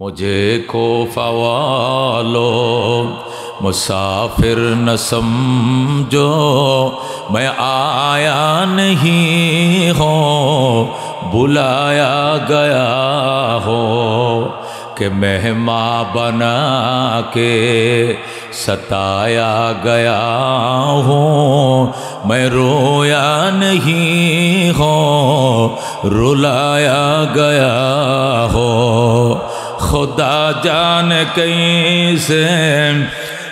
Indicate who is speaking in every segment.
Speaker 1: मुझे खौफा वालों मुसाफिर न समझो, मैं आया नहीं हो बुलाया गया हो, कि मेहमान बना के सताया गया हूँ। मैं रोया नहीं हो रुलाया गया हो, खुदा जान कैसे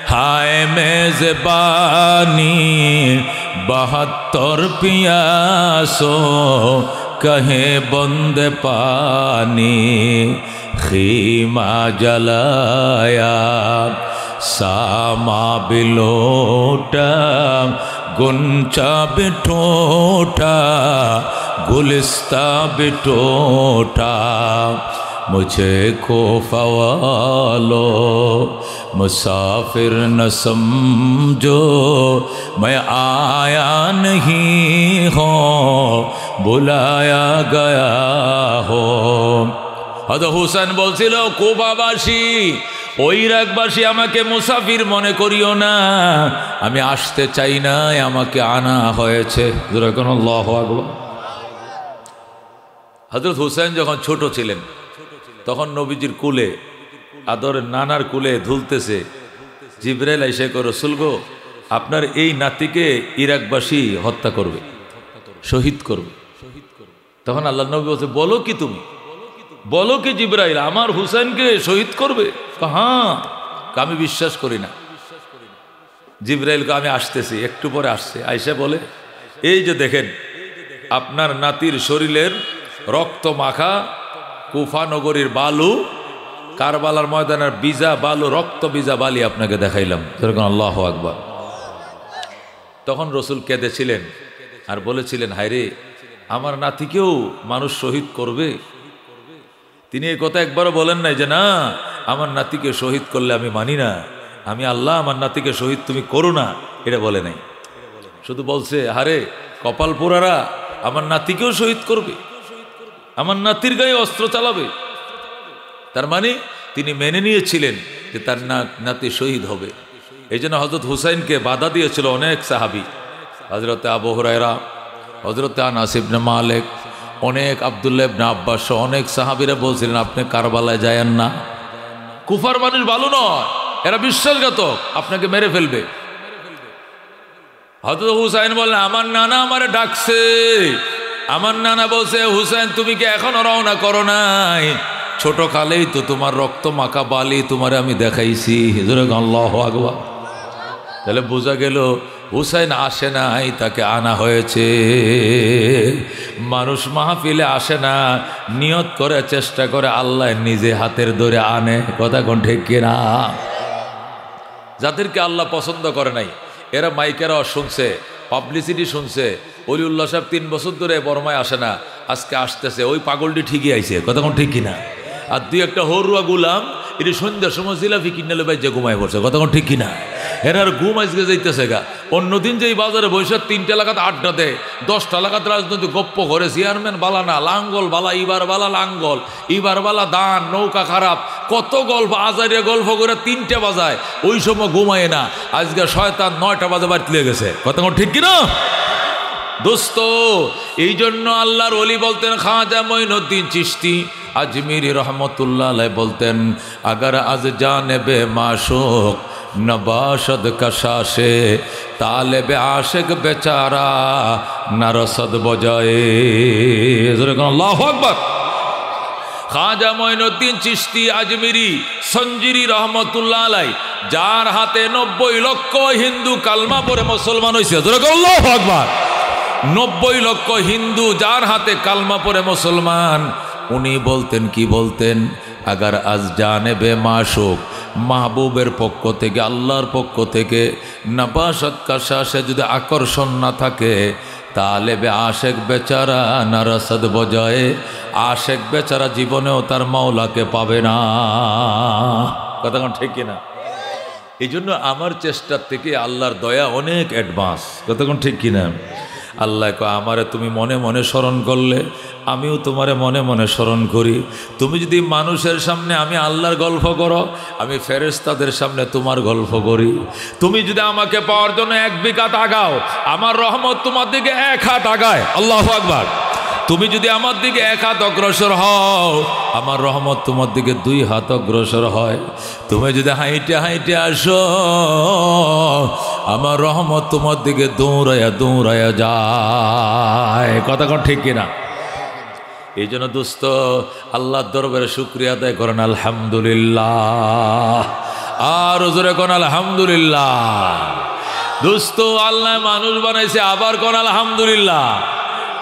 Speaker 1: हाय मेज़बानी 72 पियासो कहे बंद पानी, खीमा जलाया सामा बिलोटा, गुंचा बिठोटा गुलिस्ता बिठोटा, मुझे खौफा वालो मुसाफिर न समझो, मैं आया नहीं हो बुलाया गया हो। হযরত হুসেন বলছিল, কুবাবাসী ও ইরাকবাসী আমাকে মুসাফির মনে করিও না, আমি আসতে চাই না, আমাকে আনা হয়েছে। আল্লাহু আকবার। হযরত হুসেন যখন ছোট ছিলেন তখন নবীজির কুলে, আদরের নানার কুলে ঝুলতেছে, জিবরাইল এসে কয়, রাসূল গো, আপনার এই নাতিকে ইরাকবাসী হত্যা করবে, শহীদ করবে। তখন আল্লাহ নবী বলছে, বলো কি তুমি, বলো কি জিবরাইল, আমার হুসেনকে শহীদ করবে? হ্যাঁ, আমি বিশ্বাস করি না। জিবরাইলকে আমি আসতেছি, একটু পরে আসছে, আয়েশা বলে, এই যে দেখেন আপনার নাতির শরীরের রক্ত মাখা কুফা নগরীর বালু, কারবালার ময়দানের বিজা বালু, রক্ত বিজা বালি আপনাকে দেখাইলাম। যেরকম আল্লাহু আকবার। তখন রসুল কেঁদেছিলেন আর বলেছিলেন, হায়রে, আমার নাতিকেও মানুষ শহীদ করবে? তিনি এই কথা একবারও বলেন নাই যে না, আমার নাতিকে শহীদ করলে আমি মানি না, আমি আল্লাহ, আমার নাতিকে শহীদ তুমি করো না, এটা বলে নাই। শুধু বলছে, হারে কপাল পোড়ারা, আমার নাতিকেও শহীদ করবে, আমার নাতির গায়ে অস্ত্র চালাবে। তার মানে তিনি মেনে নিয়েছিলেন যে তার নাতি শহীদ হবে। এই জন্য হযরত হুসাইনকে বাধা দিয়েছিল অনেক সাহাবী, হযরত আবু হুরায়রা, হযরত আনাস ইবনে মালিক, অনেক আব্দুল্লাহ ইবনে আব্বাস, অনেক সাহাবীরা বলছিলেন আপনি কারবালায় যায়েন না, কুফার মানুষ ভালো নয়, এরা বিশ্বাসঘাতক, আপনাকে মেরে ফেলবে। হযরত হুসাইন বললেন, আমার নানা আমারে ডাকছে, আমার নানা বলছে, হুসাইন তুমি কি এখনো রওনা করো নাই? ছোট কালেই তো তোমার রক্ত মাখা বালি তোমারে আমি দেখাইছি। আল্লাহু আকবার। তাহলে বোঝা গেল হুসাইন আসে নাই, তাকে আনা হয়েছে। মানুষ মাহফিলে আসে না, নিয়ত করে চেষ্টা করে, আল্লাহ নিজে হাতের ধরে আনে। কথা কোন ঠিক কিনা? যাদেরকে আল্লাহ পছন্দ করে নাই, এরা মাইকেরাও শুনছে, পাবলিসিটি শুনছে, অলিউল্লাহ সাহেব 3 বছর ধরে বর্মায় আসে না, আজকে আসতেছে, ওই পাগলটি ঠিকই আইছে। কথা কোন ঠিক কিনা? আর 2-1 হরুয়া গুলাম, এটি সন্ধ্যার সময় জিলাপি কিনে ভাই যে ঘুমায় পড়ছে। কথা কোন ঠিক কিনা? এরার ঘুম আজকে যাইতেছে গা। অন্যদিন যে এই বাজারে বসে 3টা লাগাত আড্ডা দেয়, 10টা লাগাত রাজনৈতিক গপ্প করে, চেয়ারম্যান বালা না, লাঙ্গল বালা, ইবার বালা লাঙ্গল, ইবার বালা দান, নৌকা খারাপ, কত গল্প, আজারিয়া গল্প করে 3টে বাজায়, ওই সময় ঘুমায় না। আজকে শয়তান 9টা বাজে বাড়তে লেগেছে। কথা কোন ঠিক কিনা? দোস্ত, এই জন্য আল্লাহর ওলি বলতেন, খাজা মঈনুদ্দিন চিশতি আজমিরি রহমতুল্লাহ আলাইহি বলতেন, আগার আজ জানেবে মাশুক নবাশদ কশাশে, তালেবে আশিক বেচারা নরসদ বজায়ে। আল্লাহু আকবার। খাজা মঈনুদ্দিন চিশতি আজমিরি সঞ্জিরি রহমতুল্লাহ আলাইহি, যার হাতে 90 লক্ষ হিন্দু কালমা পড়ে মুসলমান হয়েছে। আল্লাহু আকবার। 90 লক্ষ হিন্দু যার হাতে কালমা পড়ে মুসলমান, উনি বলতেন, কি বলতেন? আগার আজ জানেবে মাশুক, মাহবুবের পক্ষ থেকে, আল্লাহর পক্ষ থেকে, নবাশত কাশাশে যদি আকর্ষণ না থাকে, তালেবে আশেক বেচারা নারসদ বজায়, আশেক বেচারা জীবনেও তার মাওলাকে পাবে না। কথা ঠিক কিনা? এই জন্য আমার চেষ্টার থেকে আল্লাহর দয়া অনেক অ্যাডভান্স। কথা ঠিক কিনা? আল্লাহ কয় আমারে তুমি মনে মনে স্মরণ করলে আমিও তোমারে মনে মনে স্মরণ করি। তুমি যদি মানুষের সামনে আমি আল্লাহর গল্প করো, আমি ফেরেশতাদের সামনে তোমার গল্প করি। তুমি যদি আমাকে পাওয়ার জন্য 1 বিঘাত আগাও, আমার রহমত তোমার দিকে 1 হাত আগায়। আল্লাহু আকবার। তুমি যদি আমার দিকে 1 হাত অগ্রসর হও, আমার রহমত তোমার দিকে 2 হাত অগ্রসর হয়। তুমি যদি হাইটে হাইটে আসো, আমার রহমত তোমার দিকে দৌড়াইয়া দৌড়াইয়া যায়। কথা কোন ঠিক কিনা? এই জন্য দোস্ত আল্লাহর দরবারে শুকরিয়া আদায় করেন আলহামদুলিল্লাহ। আর জোরে কোন আলহামদুলিল্লাহ। দোস্ত আল্লাহ মানুষ বানাইছে, আবার কোন আলহামদুলিল্লাহ।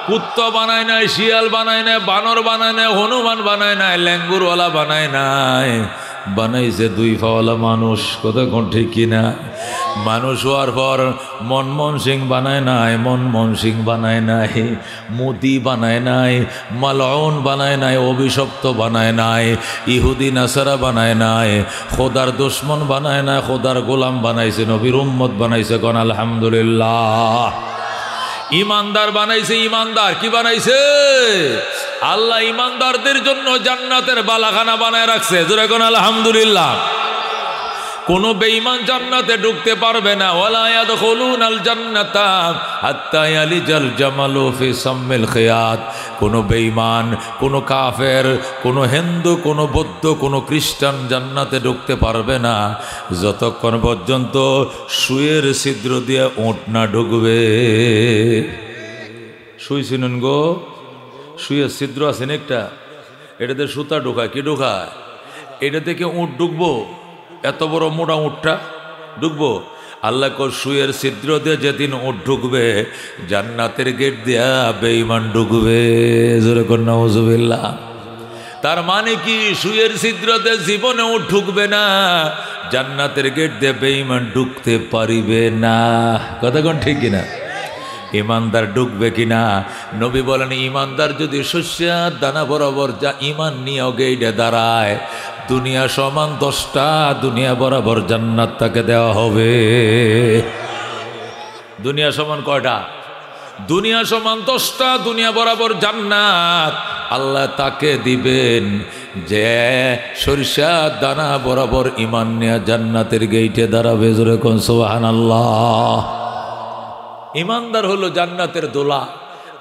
Speaker 1: কুত্তা বানায় নাই, শিয়াল বানায় নাই, বানর বানায় নাই, হনুমান বানায় নাই, ল্যাঙ্গুরওয়ালা বানায় নাই, বানাইছে 2 পাওয়ালা মানুষ। কথা কোন ঠিক কিনা? মানুষ হওয়ার পর মনমোহন সিং বানায় নাই, মনমোহন সিং বানায় নাই, মোদি বানায় নাই, মালউন বানায় নাই, অভিশপ্ত বানায় নাই, ইহুদি নাসারা বানায় নাই, খোদার দুশ্মন বানায় নাই, খোদার গোলাম বানাইছে, নবীর উম্মত বানাইছে। কোন আলহামদুলিল্লাহ। ইমানদার বানাইছে। ইমানদার কি বানাইছে? আল্লাহ ইমানদারদের জন্য জান্নাতের বালাখানা বানায় রাখছে। জোরে কোন আলহামদুলিল্লাহ। কোন বেঈমান জান্নাতে ঢুকতে পারবে না। ওয়ালা ইয়াদখুলুনাল জান্নাতা হাত্তা ইয়ালিজাল জামালু ফি সাম্মিল খিয়াত। কোন বেঈমান, কোন কাফের, কোন হিন্দু, কোন বৌদ্ধ, কোন খ্রিস্টান জান্নাতে ঢুকতে পারবে না যতক্ষণ পর্যন্ত সুয়ের ছিদ্র দিয়ে ওঁট না ঢুকবে। সুই চিনুন গো? সুয়ের ছিদ্র আছে না একটা, এটাতে সুতা ঢোকায়। কি ঢোকায়? এটা থেকে উঁট ঢুকবো? এত বড় মোটা উঁটটা ঢুকবো? আল্লাহ কর সুয়ের ছিদ্র দিয়ে যেদিন উঁট ঢুকবে, জান্নাতের গেট দিয়া বেঈমান ঢুকবে। জোরে কর নাউজুবিল্লাহ। তার মানে কি? সুয়ের ছিদ্র দিয়ে জীবনে উঁট ঢুকবে না, জান্নাতের গেট দিয়ে বেঈমান ঢুকতে পারিবে না। কথা কোন ঠিক কিনা? ইমানদার ঢুকবে কিনা? নবী বলেন ইমানদার যদি শস্যার দানা বরাবর যা ইমান নিয়েও গেইটে দাঁড়ায়, দুনিয়া সমান 10টা দুনিয়া বরাবর জান্নাত তাকে দেওয়া হবে। দুনিয়া সমান কয়টা? দুনিয়া সমান 10টা দুনিয়া বরাবর জান্নাত আল্লাহ তাকে দিবেন, যে সরিষার দানা বরাবর ইমান নিয়ে জান্নাতের গেইটে দাঁড়াবে। জোরে কোন সুবহানাল্লাহ। ইমানদার হলো জান্নাতের দোলা,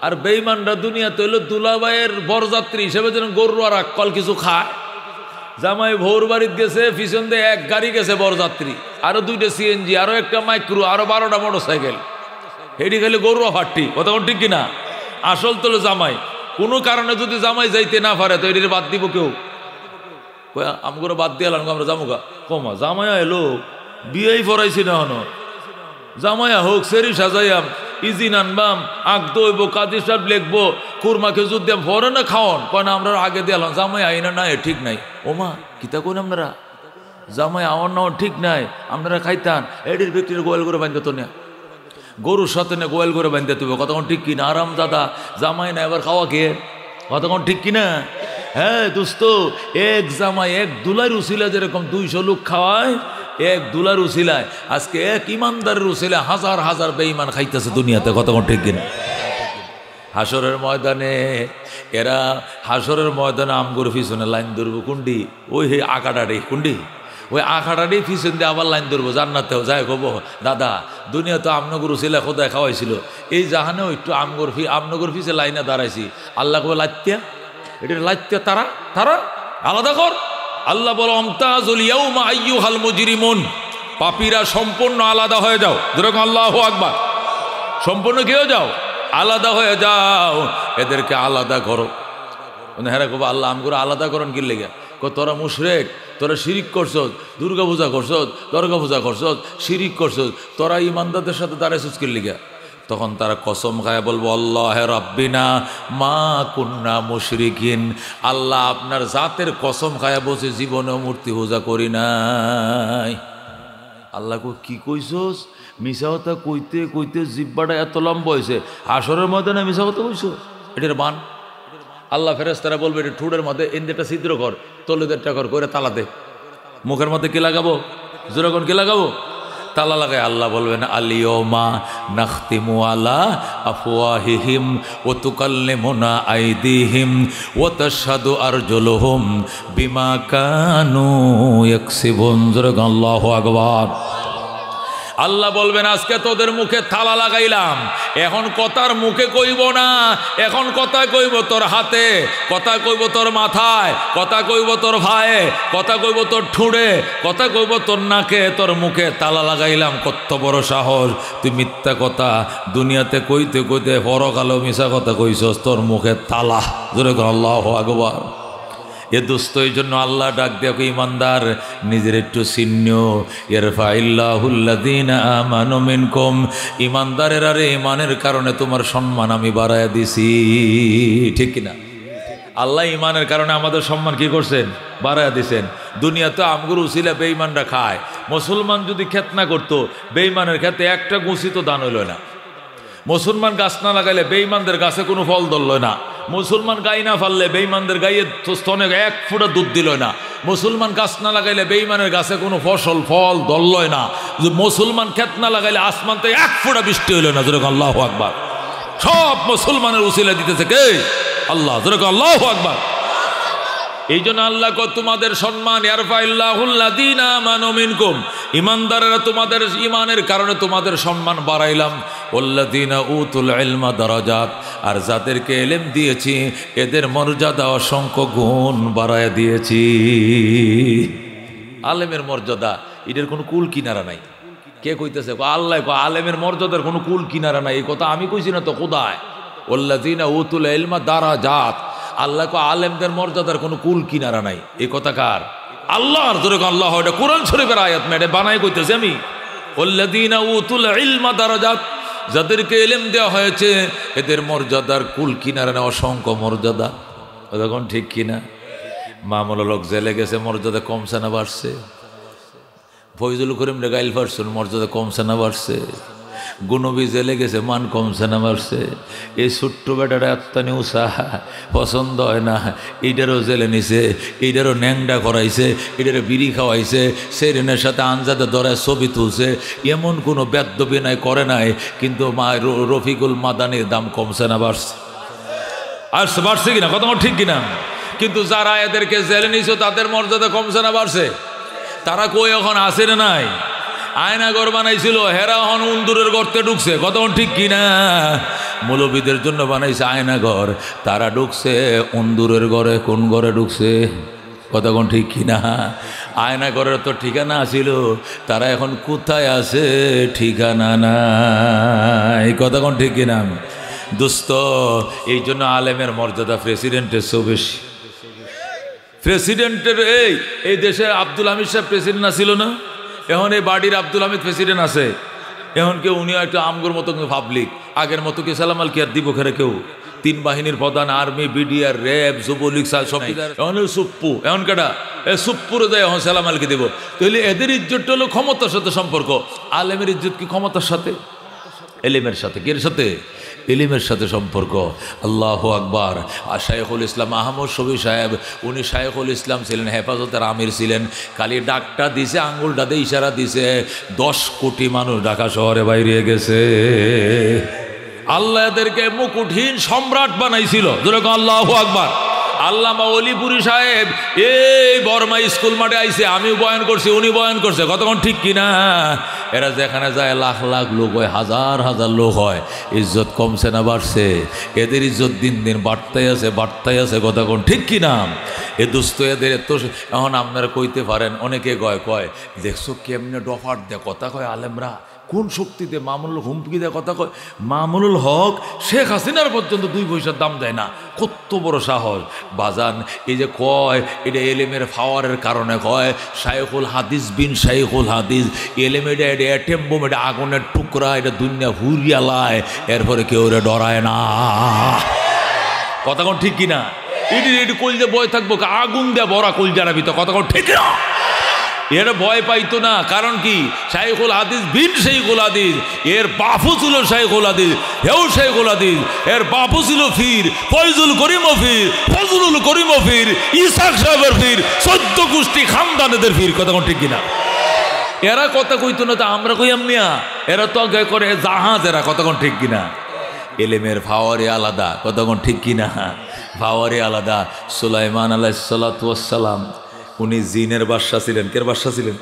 Speaker 1: আর বেঈমানরা দুনিয়াতে হলো দুলাবাইয়ের বরযাত্রী হিসেবে যেন গরু আর আক্কল কিছু খায়। জামাই ভোর বাড়িতে গেছে, পিছন দিয়ে 1 গাড়ি গেছে বরযাত্রী, আরো 2টা সিএনজি, আরো একটা মাইক্রো, আরো 12টা মোটরসাইকেল। হেডি খালি গরু ফাটি। কথা ঠিক কিনা? আসল তো জামাই। কোনো কারণে যদি জামাই যাইতে না পারে তো এটির বাদ দিব কেউ? আমগুলো বাদ দিয়ে আমরা জামুগা কমা জামাইয়া এলো, বিয়েই ফরাইছি না হনো, জামাইয়া হোক সেরি সাজাইয়াম, ইজিন আনবাম, আগ দইব, কাদি সাহেব লিখবো, কুরমা খেজুর দিয়ে ভরে না খাওয়ান। কয় না আমরা আগে দিলাম, জামাই আইনা না ঠিক নাই। ওমা কিতা কোন আপনারা জামাই আমার নাও ঠিক নাই, আপনারা খাইতান। এটির ব্যক্তির গোয়াল করে বাঁধতে তো না, গরুর সাথে না গোয়াল করে বাঁধতে তুই। কতক্ষণ ঠিক কিনা? আরাম দাদা জামাই না এবার খাওয়া খেয়ে। কতক্ষণ ঠিক কিনা? হ্যাঁ দোস্ত, 1 জামাই 1 দুলার উসিলা যেরকম 200 লোক খাওয়ায়, 1 দুলার উসিলায় আজকে 1 ইমানদারের উসিলায় হাজার হাজার বেঈমান খাইতেছে দুনিয়াতে। কতক্ষণ ঠিক কিনা? হাসরের ময়দানে এরা, হাসরের ময়দানে আমগুর পিছনে লাইন ধরবো। কুন্ডি ওই হে আকাটারি, কুন্ডি ওই আখাটারি পিছন দিয়ে আবার লাইন ধরবো জান্নাতেও। যাই কব দাদা দুনিয়া তো আমনগর উসিলা খোদায় খাওয়াইছিল, এই জাহানেও একটু আমনগর পিছে লাইনে দাঁড়াইছি। আল্লাহ কবে লাইত্যা, এটা লাইত্যা তারা তারা আলাদা কর। আল্লাহ বলো আমতাজুল ইয়াউমা আইয়ুহাল মুজরিমুন, পাপীরা সম্পূর্ণ আলাদা হয়ে যাও। যেরকম আল্লাহু আকবার, সম্পূর্ণ কেউ যাও, আলাদা হয়ে যাও, এদেরকে আলাদা করো। হ্যাঁ কব আল্লাহ আমগুলো আলাদা করেন কি লেগে? তোরা মুশরিক, তোরা শিরিক করছস, দুর্গা পূজা করছস, দর্গা পূজা করছস, শিরিক করছস, তোরা ইমানদারদের সাথে দাঁড়াইছস কি লেগে? তখন তারা কসম খায় বলবো আল্লাহ রাব্বিনা মা কুন্না মুশরিকিন, আল্লাহ আপনার জাতের কসম খায় বসে জীবনেও মূর্তি পূজা করি নাই। আল্লাহ কি কইছস? মিশা কথা কইতে কইতে জিব্বাটা এত লম্বা হয়েছে, হাসরের ময়দানে মিশা কথা কইছো? এটার বান। আল্লাহ ফেরেশতারা বলবে এটা ঠোঁটের মধ্যে এনদেরটা ছিদ্র কর, তলেদেরটা কর, করে তালা দে। মুখের মধ্যে কি লাগাবো? জোরাগন কি লাগাবো? তালা লাগায় আল্লাহ বলবেন আলিয়মা নাখতিমু আলা আফওয়াহিহিম ওয়া তুকাল্লিমুনা আইদিহিম ওয়া তাশহাদু আরজুলুহুম বিমা কানু ইয়াকসিবুন। আল্লাহু আকবার। আল্লাহ বলবেন আজকে তোদের মুখে তালা লাগাইলাম, এখন কথার মুখে কইব না, এখন কথা কইব তোর হাতে, কথা কইব তোর মাথায়, কথা কইব তোর ভাইয়ে, কথা কইব তোর ঠুঁড়ে, কথা কইব তোর নাকে, তোর মুখে তালা লাগাইলাম। কত বড় সাহস, তুই মিথ্যা কথা দুনিয়াতে কইতে কইতে পরকালো মিশা কথা কইছস, তোর মুখে তালা। জোরে কর আল্লাহু আকবার। এ দোস্ত এই জন্য আল্লাহ ডাক দেখো ইমানদার নিজের একটু চিহ্ন ইরফাইল্লাহুল্লাযীনা আমানু মিনকুম, ইমানদারের আরে ইমানের কারণে তোমার সম্মান আমি বাড়ায়া দিছি, ঠিক কিনা? আল্লাহ ইমানের কারণে আমাদের সম্মান কি করছেন? বাড়ায়া দিছেন। দুনিয়াতে আমগুর উসিলা বেঈমানরা খায়, মুসলমান যদি খেত না করতো বেঈমানের খেতে একটা গুছি তো দান হইল না। মুসলমান গাছ না লাগাইলে বেঈমানদের গাছে কোনো ফল ধরল না। মুসলমান গাই না ফাললে বেঈমানদের গাইয়ে স্তনে এক ফুটা দুধ দিল না। মুসলমান গাছ না লাগাইলে বেঈমানের গাছে কোনো ফল ধরলই না। মুসলমান ক্ষেত না লাগাইলে আসমান থেকে এক ফুটা বৃষ্টি হইল না। যেরকম আল্লাহু আকবার। সব মুসলমানের উসিলা দিতেছে কে? আল্লাহ। যেরকম আল্লাহু আকবার। এই জন্য আল্লাহ কয় তোমাদের সম্মান ইয়ারফাইল্লাহুল্লাযীনা আমানু মিনকুম, ইমানদারেরা তোমাদের ইমানের কারণে তোমাদের সম্মান বাড়াইলাম। ওয়াল্লাযীনা উতুল ইলমা দারাজাত, আর যাদেরকে ইলম দিয়েছি এদের মর্যাদা অসংখ্য গুণ বাড়ায় দিয়েছি। আলেমের মর্যাদা এটার কোনো কুল কিনারা নাই। কে কইতেছে? আল্লাহ কয় আলেমের মর্যাদার কোনো কুল কিনারা নাই। এই কথা আমি কইছি না তো, খোদায়। ওয়াল্লাযীনা উতুল ইলমা দারাজাত, আল্লাহ কো আলেমদের মর্যাদার কোনো কুল কিনারা নাই। এই কথা কার? আল্লাহর। জোরে আল্লাহ। এটা কোরআন শরীফের আয়াত, মেয়েটা বানাই কইতেছি আমি। ওয়াল্লাযীনা উতুল ইলমা দারাজাত, যাদেরকে ইলম দেওয়া হয়েছে এদের মর্যাদার কুল কিনারা নাই, অসংখ্য মর্যাদা। তখন ঠিক কিনা? মামুল লোক জেলে গেছে, মর্যাদা কমছে না বাড়ছে? ফয়জুল করিম রে গাইল ফারসুন, মর্যাদা কমছে না বাড়ছে? গুনবি জেলে গেছে, মান কমছে না বাড়ছে? এই ছোট্ট বেটাটা আত্মানি উৎসাহ পছন্দ হয় না, এইটারও জেলে নিছে, এইটারও ন্যাংডা করাইছে, এইটারও বিড়ি খাওয়াইছে, সেরেনের সাথে আনজাদে ধরায় ছবি তুলছে। এমন কোনো বেদ্যবি নাই, করে নাই, কিন্তু মা রফিকুল মাদানির দাম কমছে না বাড়ছে? আসছে, বাড়ছে কিনা? কথা ঠিক কিনা? কিন্তু যারা এদেরকে জেলে নিছে তাদের মর্যাদা কমছে না বাড়ছে? তারা কই এখন আসে না নাই? আয়নাঘর বানাইছিল, হেরা হন উন্দুরের গর্তে ঢুকছে। কতক্ষণ ঠিক কিনা? মৌলবীদের জন্য বানাইছে আয়নাঘর, তারা ঢুকছে উন্দুরের ঘরে। কোন ঘরে ঢুকছে? কতক্ষণ ঠিক কিনা? আয়নাঘরের তো ঠিকানা আছিল, তারা এখন কোথায় আছে? ঠিকানা নাই। কতক্ষণ ঠিক কিনা? দোস্ত এই জন্য আলেমের মর্যাদা প্রেসিডেন্টের চেয়েও বেশি। প্রেসিডেন্টের এই দেশে আব্দুল হামিদ সাহেব প্রেসিডেন্ট ছিল না? এখন এই বাড়ির আব্দুল হামিদ প্রেসিডেন্ট আছে। এখন কেউ উনিও একটা আমগর মতো পাবলিক, আগের মতো কি সালাম আল কি আর দিব খেরে কেউ? তিন বাহিনীর প্রধান, আর্মি, বিডিআর, র্যাব, যুবলীগ সব। এখন সুপ্পু, এখন কেটা সুপ্পুরে দেয়, এখন সালাম আলকে দিব। তাহলে এদের ইজ্জতটা হলো ক্ষমতার সাথে সম্পর্ক। আলেমের ইজ্জত কি ক্ষমতার সাথে? এলিমের সাথে। কির সাথে? ইলিমের সাথে সম্পর্ক। আল্লাহু আকবার। আর শাইখুল ইসলাম আহমদ শফি সাহেব, উনি শাইখুল ইসলাম ছিলেন, হেফাজতের আমির ছিলেন। খালি ডাকটা দিছে, আঙ্গুলটা দিয়ে ইশারা দিছে, 10 কোটি মানুষ ঢাকা শহরে বাইরে গেছে। আল্লাহ এদেরকে মুকুটহীন সম্রাট বানাইছিল। যেরকম আল্লাহু আকবার। আল্লামা অলিপুরি সাহেব এই বর্মা স্কুল মাঠে আইছে, আমিও বয়ান করছি, উনি বয়ান করছে। কতক্ষণ ঠিক কিনা? এরা যেখানে যায় লাখ লাখ লোক হয়, হাজার হাজার লোক হয়। ইজ্জত কমছে না বাড়ছে? এদের ইজ্জত দিন দিন বাড়তেই আছে, বাড়তেই আছে। কতক্ষণ ঠিক কিনা? এ দুস্থ এদের এত। এখন আপনারা কইতে পারেন, অনেকে কয় দেখছো কেমনে ডফার দেয় কথা কয় আলেমরা, কোন শক্তিতে মামুনুল হুমকি দেয় কথা কয়। মামুনুল হক শেখ হাসিনার পর্যন্ত 2 পয়সার দাম দেয় না। কত বড় সাহস বাজান! এই যে কয় এটা এলেমের পাওয়ারের কারণে কয়, শাইখুল হাদিস বিন শাইখুল হাদিস। এলেম এটা অ্যাটেম বোম, এটা আগুনের টুকরা, এটা দুনিয়া হুরিয়া লায়, এরপরে কেউ রে ডরায় না। কথা কোন ঠিক কিনা? এটি কলজে বয় থাকবো, আগুন দেয়া বড়া কলজারা ভিতর। কথা কোন ঠিক না? এর ভয় পাইতো না। কারণ কি? শাইখুল হাদিস বিন শাইখুল হাদিস, এর বাপু ছিল শাইখুল হাদিস, হেউ শাইখুল হাদিস। এর বাপু ছিল ফির ফয়জুল করিম ফির, ফজলুল করিম ফির, ইসাক সাহেবের ফির, 14 গোষ্ঠী খানদানেদের ফির। কথা কোন ঠিক কিনা? এরা কথা কইতো না, তো আমরা কইয়াম মিয়া, এরা তো আগে করে জাহাজ, এরা কতক্ষণ ঠিক কিনা। এলেমের পাওয়ারে আলাদা, কতক্ষণ ঠিক কিনা, পাওয়ারে আলাদা। সুলাইমান আলাইহিস সালাতু ওয়াস সালাম উনি জিনের বাদশা ছিলেন। কের বাদশা ছিলেন?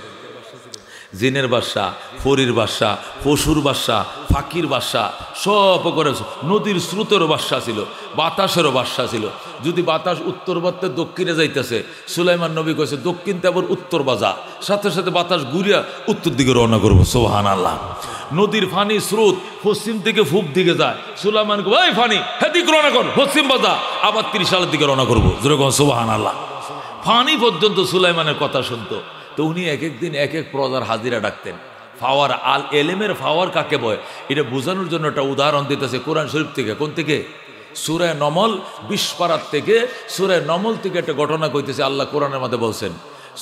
Speaker 1: জিনের বাদশা, ফরির বাদশা, পশুর বাদশা, ফাঁকির বাদশা, সব করে নদীর স্রোতেরও বাদশা ছিল, বাতাসেরও বাদশা ছিল। যদি বাতাস উত্তর বাত্তে দক্ষিণে যাইতেছে, সুলাইমান নবী কইছে দক্ষিণ তে আবার উত্তর বাজা, সাথে সাথে বাতাস ঘুরিয়া উত্তর দিকে রওনা করবো। সুবহানাল্লাহ। নদীর ফানি স্রোত পশ্চিম থেকে পূব দিকে যায়, সুলাইমান কই এই ফানি হেদিক রওনা কর, পশ্চিম বাজা, আবার 30 সালের দিকে রওনা করবো। যেরকম সুবহানাল্লাহ। ফানি পর্যন্ত সুলাইমানের কথা শুনতো। তো উনি এক এক দিন এক এক প্রজার হাজিরা ডাকতেন। ফাওয়ার আল এলেমের ফাওয়ার কাকে বয় এটা বোঝানোর জন্য একটা উদাহরণ দিতেছে কোরআন শরীফ থেকে। কোন থেকে? সূরা নমল 20 পারার থেকে, সূরা নমল থেকে একটা ঘটনা কইতেছে। আল্লাহ কোরআনের মধ্যে বলছেন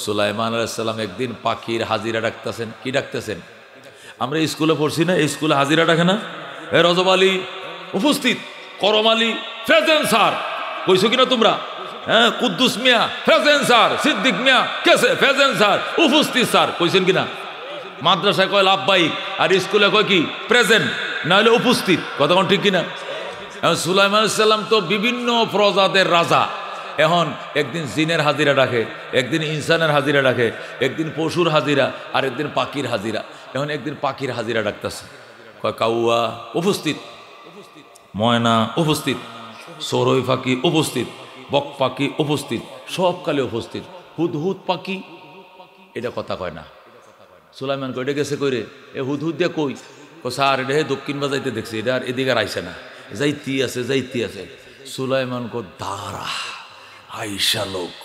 Speaker 1: সুলাইমান আলাইহিস সালাম একদিন পাখির হাজিরা ডাকতেছেন। কি ডাকতেছেন? আমরা স্কুলে পড়ছি না, এই স্কুলে হাজিরা ডাকে না? এ রজব আলী উপস্থিত, করম আলী প্রেজেন্ট স্যার, কইছো কিনা তোমরা? হ্যাঁ, কুদ্দুস মিয়া প্রেজেন্ট স্যার, সিদ্দিক মিয়া কেসে প্রেজেন্ট স্যার, উপস্থিত স্যার, কইছেন কিনা? মাদ্রাসায় কয় লাভবাহিক, আর স্কুলে কয় কি? প্রেজেন্ট, না হলে উপস্থিত। কতক্ষণ ঠিক কিনা? সুলাইমান আলাইহিস সালাম তো বিভিন্ন প্রজাদের রাজা। এখন একদিন জিনের হাজিরা ডাকে, একদিন ইনসানের হাজিরা ডাকে, একদিন পশুর হাজিরা, আর একদিন পাখির হাজিরা। এখন একদিন পাখির হাজিরা ডাকতেছে, কয় কাউয়া উপস্থিত, ময়না উপস্থিত, সরই পাখি উপস্থিত, বক পাখি উপস্থিত, সব কালে উপস্থিত। হুদহুদ পাখি এটা কথা কয় না। সুলাইমান কই এটা গেছে কইরে, এ হুদহুদ দিয়ে কই? স্যার এটা দক্ষিণ বাজাইতে দেখছি, এটা আর এদিকে আর আইসে না, যাইতি আছে যাইতি আছে। সুলাইমান কো দাঁড়া, আইসা লোক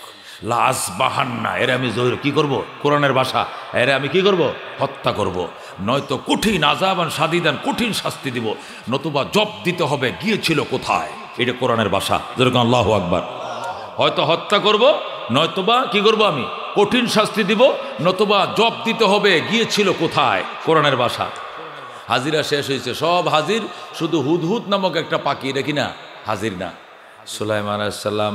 Speaker 1: লাশ বাহান্না, এরা আমি কি করব? কোরআনের ভাষা, এরা আমি কি করব? হত্যা করব, নয়তো কঠিন আযাবান শাদীদান, কঠিন শাস্তি দিব, নতুবা জব দিতে হবে গিয়েছিল কোথায়। এটা কোরআনের ভাষা, যেরকম আল্লাহু আকবার। হয়তো হত্যা করব, নয়তোবা কি করব? আমি কঠিন শাস্তি দিব, নতুবা জব দিতে হবে গিয়েছিল কোথায়। কোরআনের ভাষা। হাজিরা শেষ হয়েছে, সব হাজির, শুধু হুদহুদ নামক একটা পাখি এটা কিনা হাজির না। সুলাইমান আলাইহিস সালাম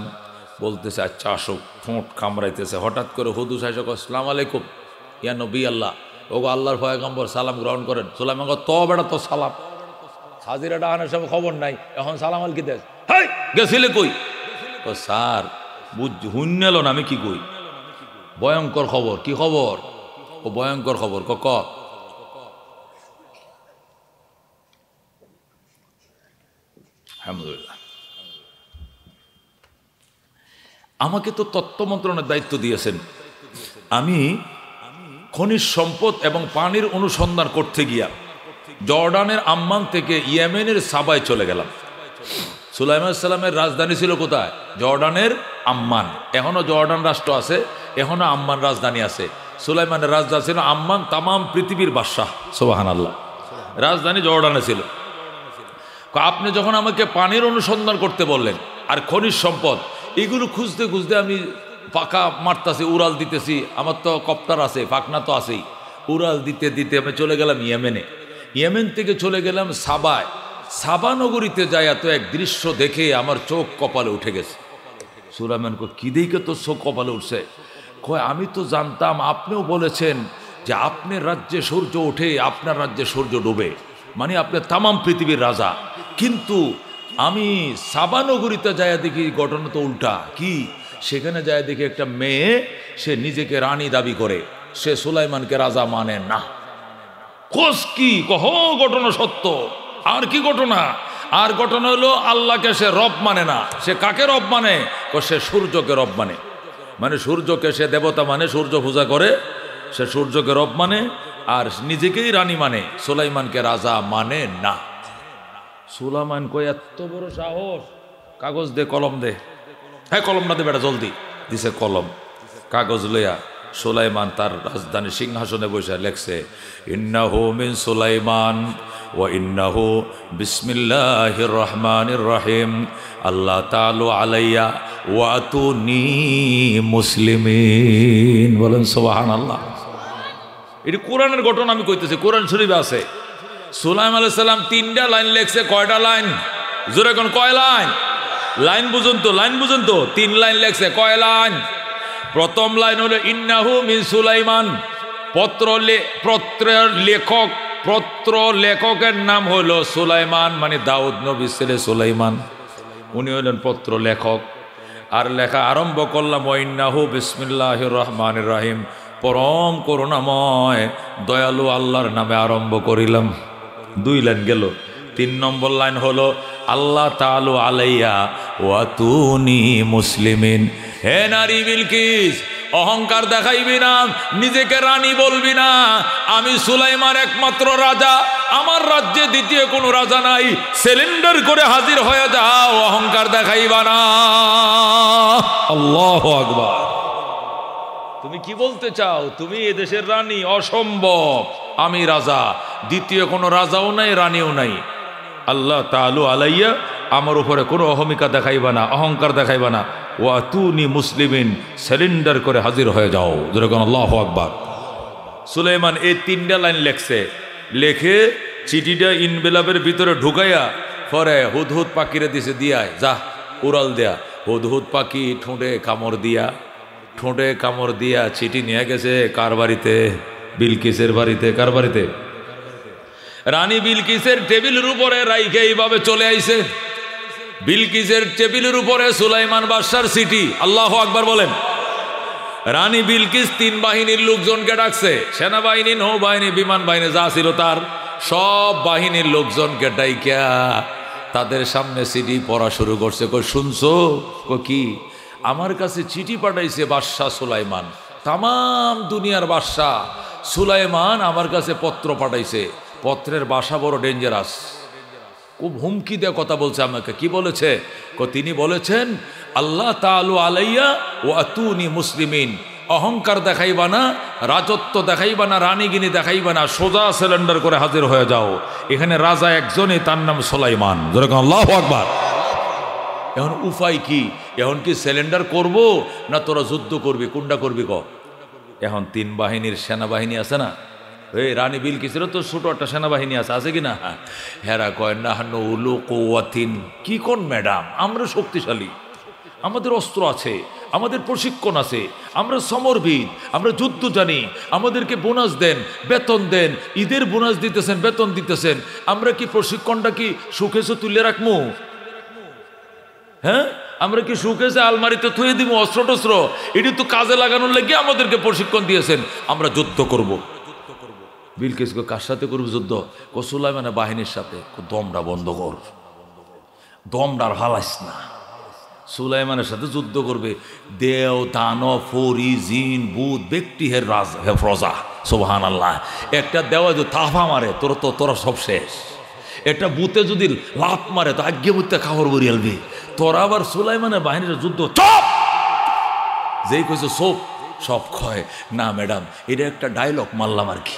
Speaker 1: বলতেছে আচ্ছা আসো, ঠোঁট কামড়াইতেছে। হঠাৎ করে হুদহুদ সাহেব আসসালামু আলাইকুম ইয়া নবী আল্লাহ, ওগো আল্লাহর পয়গম্বর, সালাম গ্রহণ করেন। সুলাইমান কো তো বেটা তো সালাম, হাজিরাটা আনার সময় খবর নাই, এখন সালাম আল কি দেশ? হাই গেছিলে কই? ও স্যার হুন্নেল না, আমি কি কই? ভয়ঙ্কর খবর। কি খবর? ও ভয়ঙ্কর খবর। ক আলহামদুলিল্লাহ। আমাকে তো তত্ত্ব মন্ত্রণের দায়িত্ব দিয়েছেন। আমি খনিজ সম্পদ এবং পানির অনুসন্ধান করতে গিয়া জর্ডানের আম্মান থেকে ইয়েমেনের সাবায় চলে গেলাম। সুলাইমান আলাইহিস সালামের রাজধানী ছিল কোথায়? জর্ডানের আম্মান। এখনো জর্ডান রাষ্ট্র আছে, এখনো আম্মান রাজধানী আছে। সুলাইমানের রাজধানী ছিল আম্মান, তামাম পৃথিবীর বাদশাহ। সুবহানাল্লাহ। রাজধানী জর্ডানে ছিল। আপনি যখন আমাকে পানির অনুসন্ধান করতে বললেন আর খনিজ সম্পদ, এগুলো খুঁজতে খুঁজতে আমি পাকা মারতাছি, উড়াল দিতেছি, আমার তো কপ্টার আছে, পাখনা তো আছেই, উড়াল দিতে দিতে আমি চলে গেলাম ইয়েমেনে। ইয়েমেন থেকে চলে গেলাম সাবায়। সাবা নগরীতে যায় এত এক দৃশ্য দেখে আমার চোখ কপালে উঠে গেছে। সুলাইমান কো কি দেখে তোর চোখ কপালে উঠছে? কয় আমি তো জানতাম, আপনিও বলেছেন যে আপনার রাজ্যে সূর্য ওঠে, আপনার রাজ্যে সূর্য ডুবে, মানে আপনি তামাম পৃথিবীর রাজা। কিন্তু আমি সাবা নগরীতে যায় দেখি ঘটনা তো উল্টা। কি? সেখানে যায় দেখি একটা মেয়ে, সে নিজেকে রানী দাবি করে, সে সুলাইমানকে রাজা মানে না। খোঁজ কি? কহ ঘটনা সত্য। আর কি ঘটনা? আর ঘটনা হলো আল্লাহকে সে রব মানে না। সে কাকে রব মানে? সে সূর্যকে রব মানে। মানে সূর্যকে সে দেবতা মানে, সূর্য পূজা করে, সে সূর্যকে রব মানে, আর নিজেকেই রানী মানে, সুলাইমানকে রাজা মানে না। সুলাইমান কই এত বড় সাহস? কাগজ দে, কলম দে। হ্যাঁ কলম না দে বেটা, জলদি। দিছে কলম, কাগজ লইয়া সুলাইমান তার রাজধানী সিংহাসনে বসে লেখছে ইন্নাহু মিন সুলাইমান ওয়া ইন্নাহু বিসমিল্লাহির রহমানির রহিম আল্লাহ তাআলা আলাইয়া ওয়া আতুনি মুসলিমিন। বলেন সুবহানাল্লাহ। এটি কোরআনের ঘটনা আমি কইতেছি, কোরআন শরীফে আছে। সুলাইমান আলাইহিস সালাম 3টা লাইন লেখছে। কয়টা লাইন? জোরে কোন কয় লাইন? লাইন বুঝুন তো, লাইন বুঝুন তো। 3 লাইন লেখছে। কয় লাইন? প্রথম লাইন হলো ইন্নাহু মিন সুলাইমান, পত্রের লেখকের নাম হলো সুলাইমান, মানে দাউদ নবীর ছেলে সুলাইমান, উনি হলেন পত্র লেখক। আর লেখা আরম্ভ করলাম ওয়াইন্নাহু বিসমিল্লাহির রহমানির রহিম, পরম করুণাময় দয়ালু আল্লাহর নামে আরম্ভ করিলাম। 2 লাইন গেল। 3 নম্বর লাইন হলো আল্লাহ তাআলা আলাইয়া ওয়াতুনি মুসলিমিন। হে নারী বিলকিস, অহংকার দেখাইবি না, নিজেকে রানী বলবি না। আমি সুলাইমান একমাত্র রাজা, আমার রাজ্যে দ্বিতীয় কোনো রাজা নাই। সিলিন্ডার করে হাজির হয়ে যাও, অহংকার দেখাইবা না। আল্লাহু আকবার। তুমি কি বলতে চাও? তুমি এদেশের রানী? অসম্ভব। আমি রাজা, দ্বিতীয় কোনো রাজাও নাই, রানীও নাই। আল্লাহ তাআলা আলাইয়া, আমার উপরে কোনো অহমিকা দেখাইবা না, অহংকার দেখাইবা না। ওয়াতুনি মুসলিমিন, সিলিন্ডার করে হাজির হয়ে যাও। যেরকম আল্লাহু আকবার। সুলাইমান এই 3টা লাইন লেখছে, লেখে চিঠিটা ইনভেলপের ভিতরে ঢুকাইয়া পরে হুদহুদ পাখিরে দিছে, দিয়ায় যা উড়াল দেয়া। হুদহুদ পাখি ঠোঁটে কামড় দিয়া চিঠি নিয়ে গেছে কার বাড়িতে? বিলকিসের বাড়িতে। কার বাড়িতে? রানী বিলকিসের টেবিলের উপরে রাইখে এইভাবে চলে আইছে। বিলকিসের টেবিলের উপরে সুলাইমান বাদশার চিঠি। আল্লাহু আকবার বলেন। রানী বিলকিস 3 বাহিনীর লোকজনকে ডাকছে, সেনাবাহিনী, নৌবাহিনী, বিমান বাহিনী যা ছিল তার সব বাহিনীর লোকজনকে ডাইকা তাদের সামনে চিঠি পড়া শুরু করছে। কই শুনছো? কি? আমার কাছে চিঠি পাঠাইছে বাদশাহ সুলাইমান, তামাম দুনিয়ার বাদশাহ সুলাইমান আমার কাছে পত্র পাঠাইছে। পত্রের ভাষা বড় ডেঞ্জারাস, খুব হুমকি দিয়ে কথা বলছে আমাকে। কি বলেছে? তিনি বলেছেন আল্লাহ তাআলা আলাইয়া ওয়াতুনি মুসলিমিন, অহংকার দেখাইবা না, রাজত্ব দেখাইবা না, রানীগিনি দেখাইবা না, সোজা সিলিন্ডার করে হাজির হয়ে যাও। এখানে রাজা একজনই, তার নাম সুলাইমান। যেরকম আল্লাহু আকবার। এখন উপায় কি? এখন কি সিলিন্ডার করব না তোরা যুদ্ধ করবি? কোনটা করবি ক? এখন 3 বাহিনীর সেনাবাহিনী আছে না, এই রানী বিলকিসেরও তো ছোট একটা সেনাবাহিনী আছে কি না? হেরা কয় না হানো উলু কওয়াতিন। কি কোন ম্যাডাম, আমরা শক্তিশালী, আমাদের অস্ত্র আছে, আমাদের প্রশিক্ষণ আছে, আমরা সমরবিদ, আমরা যুদ্ধ জানি, আমাদেরকে বোনাস দেন, বেতন দেন, ঈদের বোনাস দিতেছেন, বেতন দিতেছেন। আমরা কি প্রশিক্ষণটা কি সুখেছে তুলে রাখবো? হ্যাঁ, আমরা কি সুখেছে আলমারিতে থুয়ে দিব অস্ত্র টস্ত্র? এটি তো কাজে লাগানোর লেগে আমাদেরকে প্রশিক্ষণ দিয়েছেন, আমরা যুদ্ধ করব। বিলকিস কার সাথে করবো যুদ্ধ? সুলাইমান বাহিনীর সাথে। দমটা বন্ধ কর, দমটার হালাইস না। সুলাইমানের সাথে যুদ্ধ করবে দেও, দানব, ফরি, জিন, ভূত, ব্যক্তি হের প্রজা। সুবহানাল্লাহ। একটা দেওয়া যদি তাফা মারে তোরা সব শেষ। একটা বুতে যদি লাফ মারে তো আগে বুতে খাবার বরিয়ালবে। তোরা আবার সুলাইমানের বাহিনীর যুদ্ধ। চপ! যেই কইছে সব সব ক্ষয় না ম্যাডাম, এটা একটা ডায়লগ মারলাম আর কি।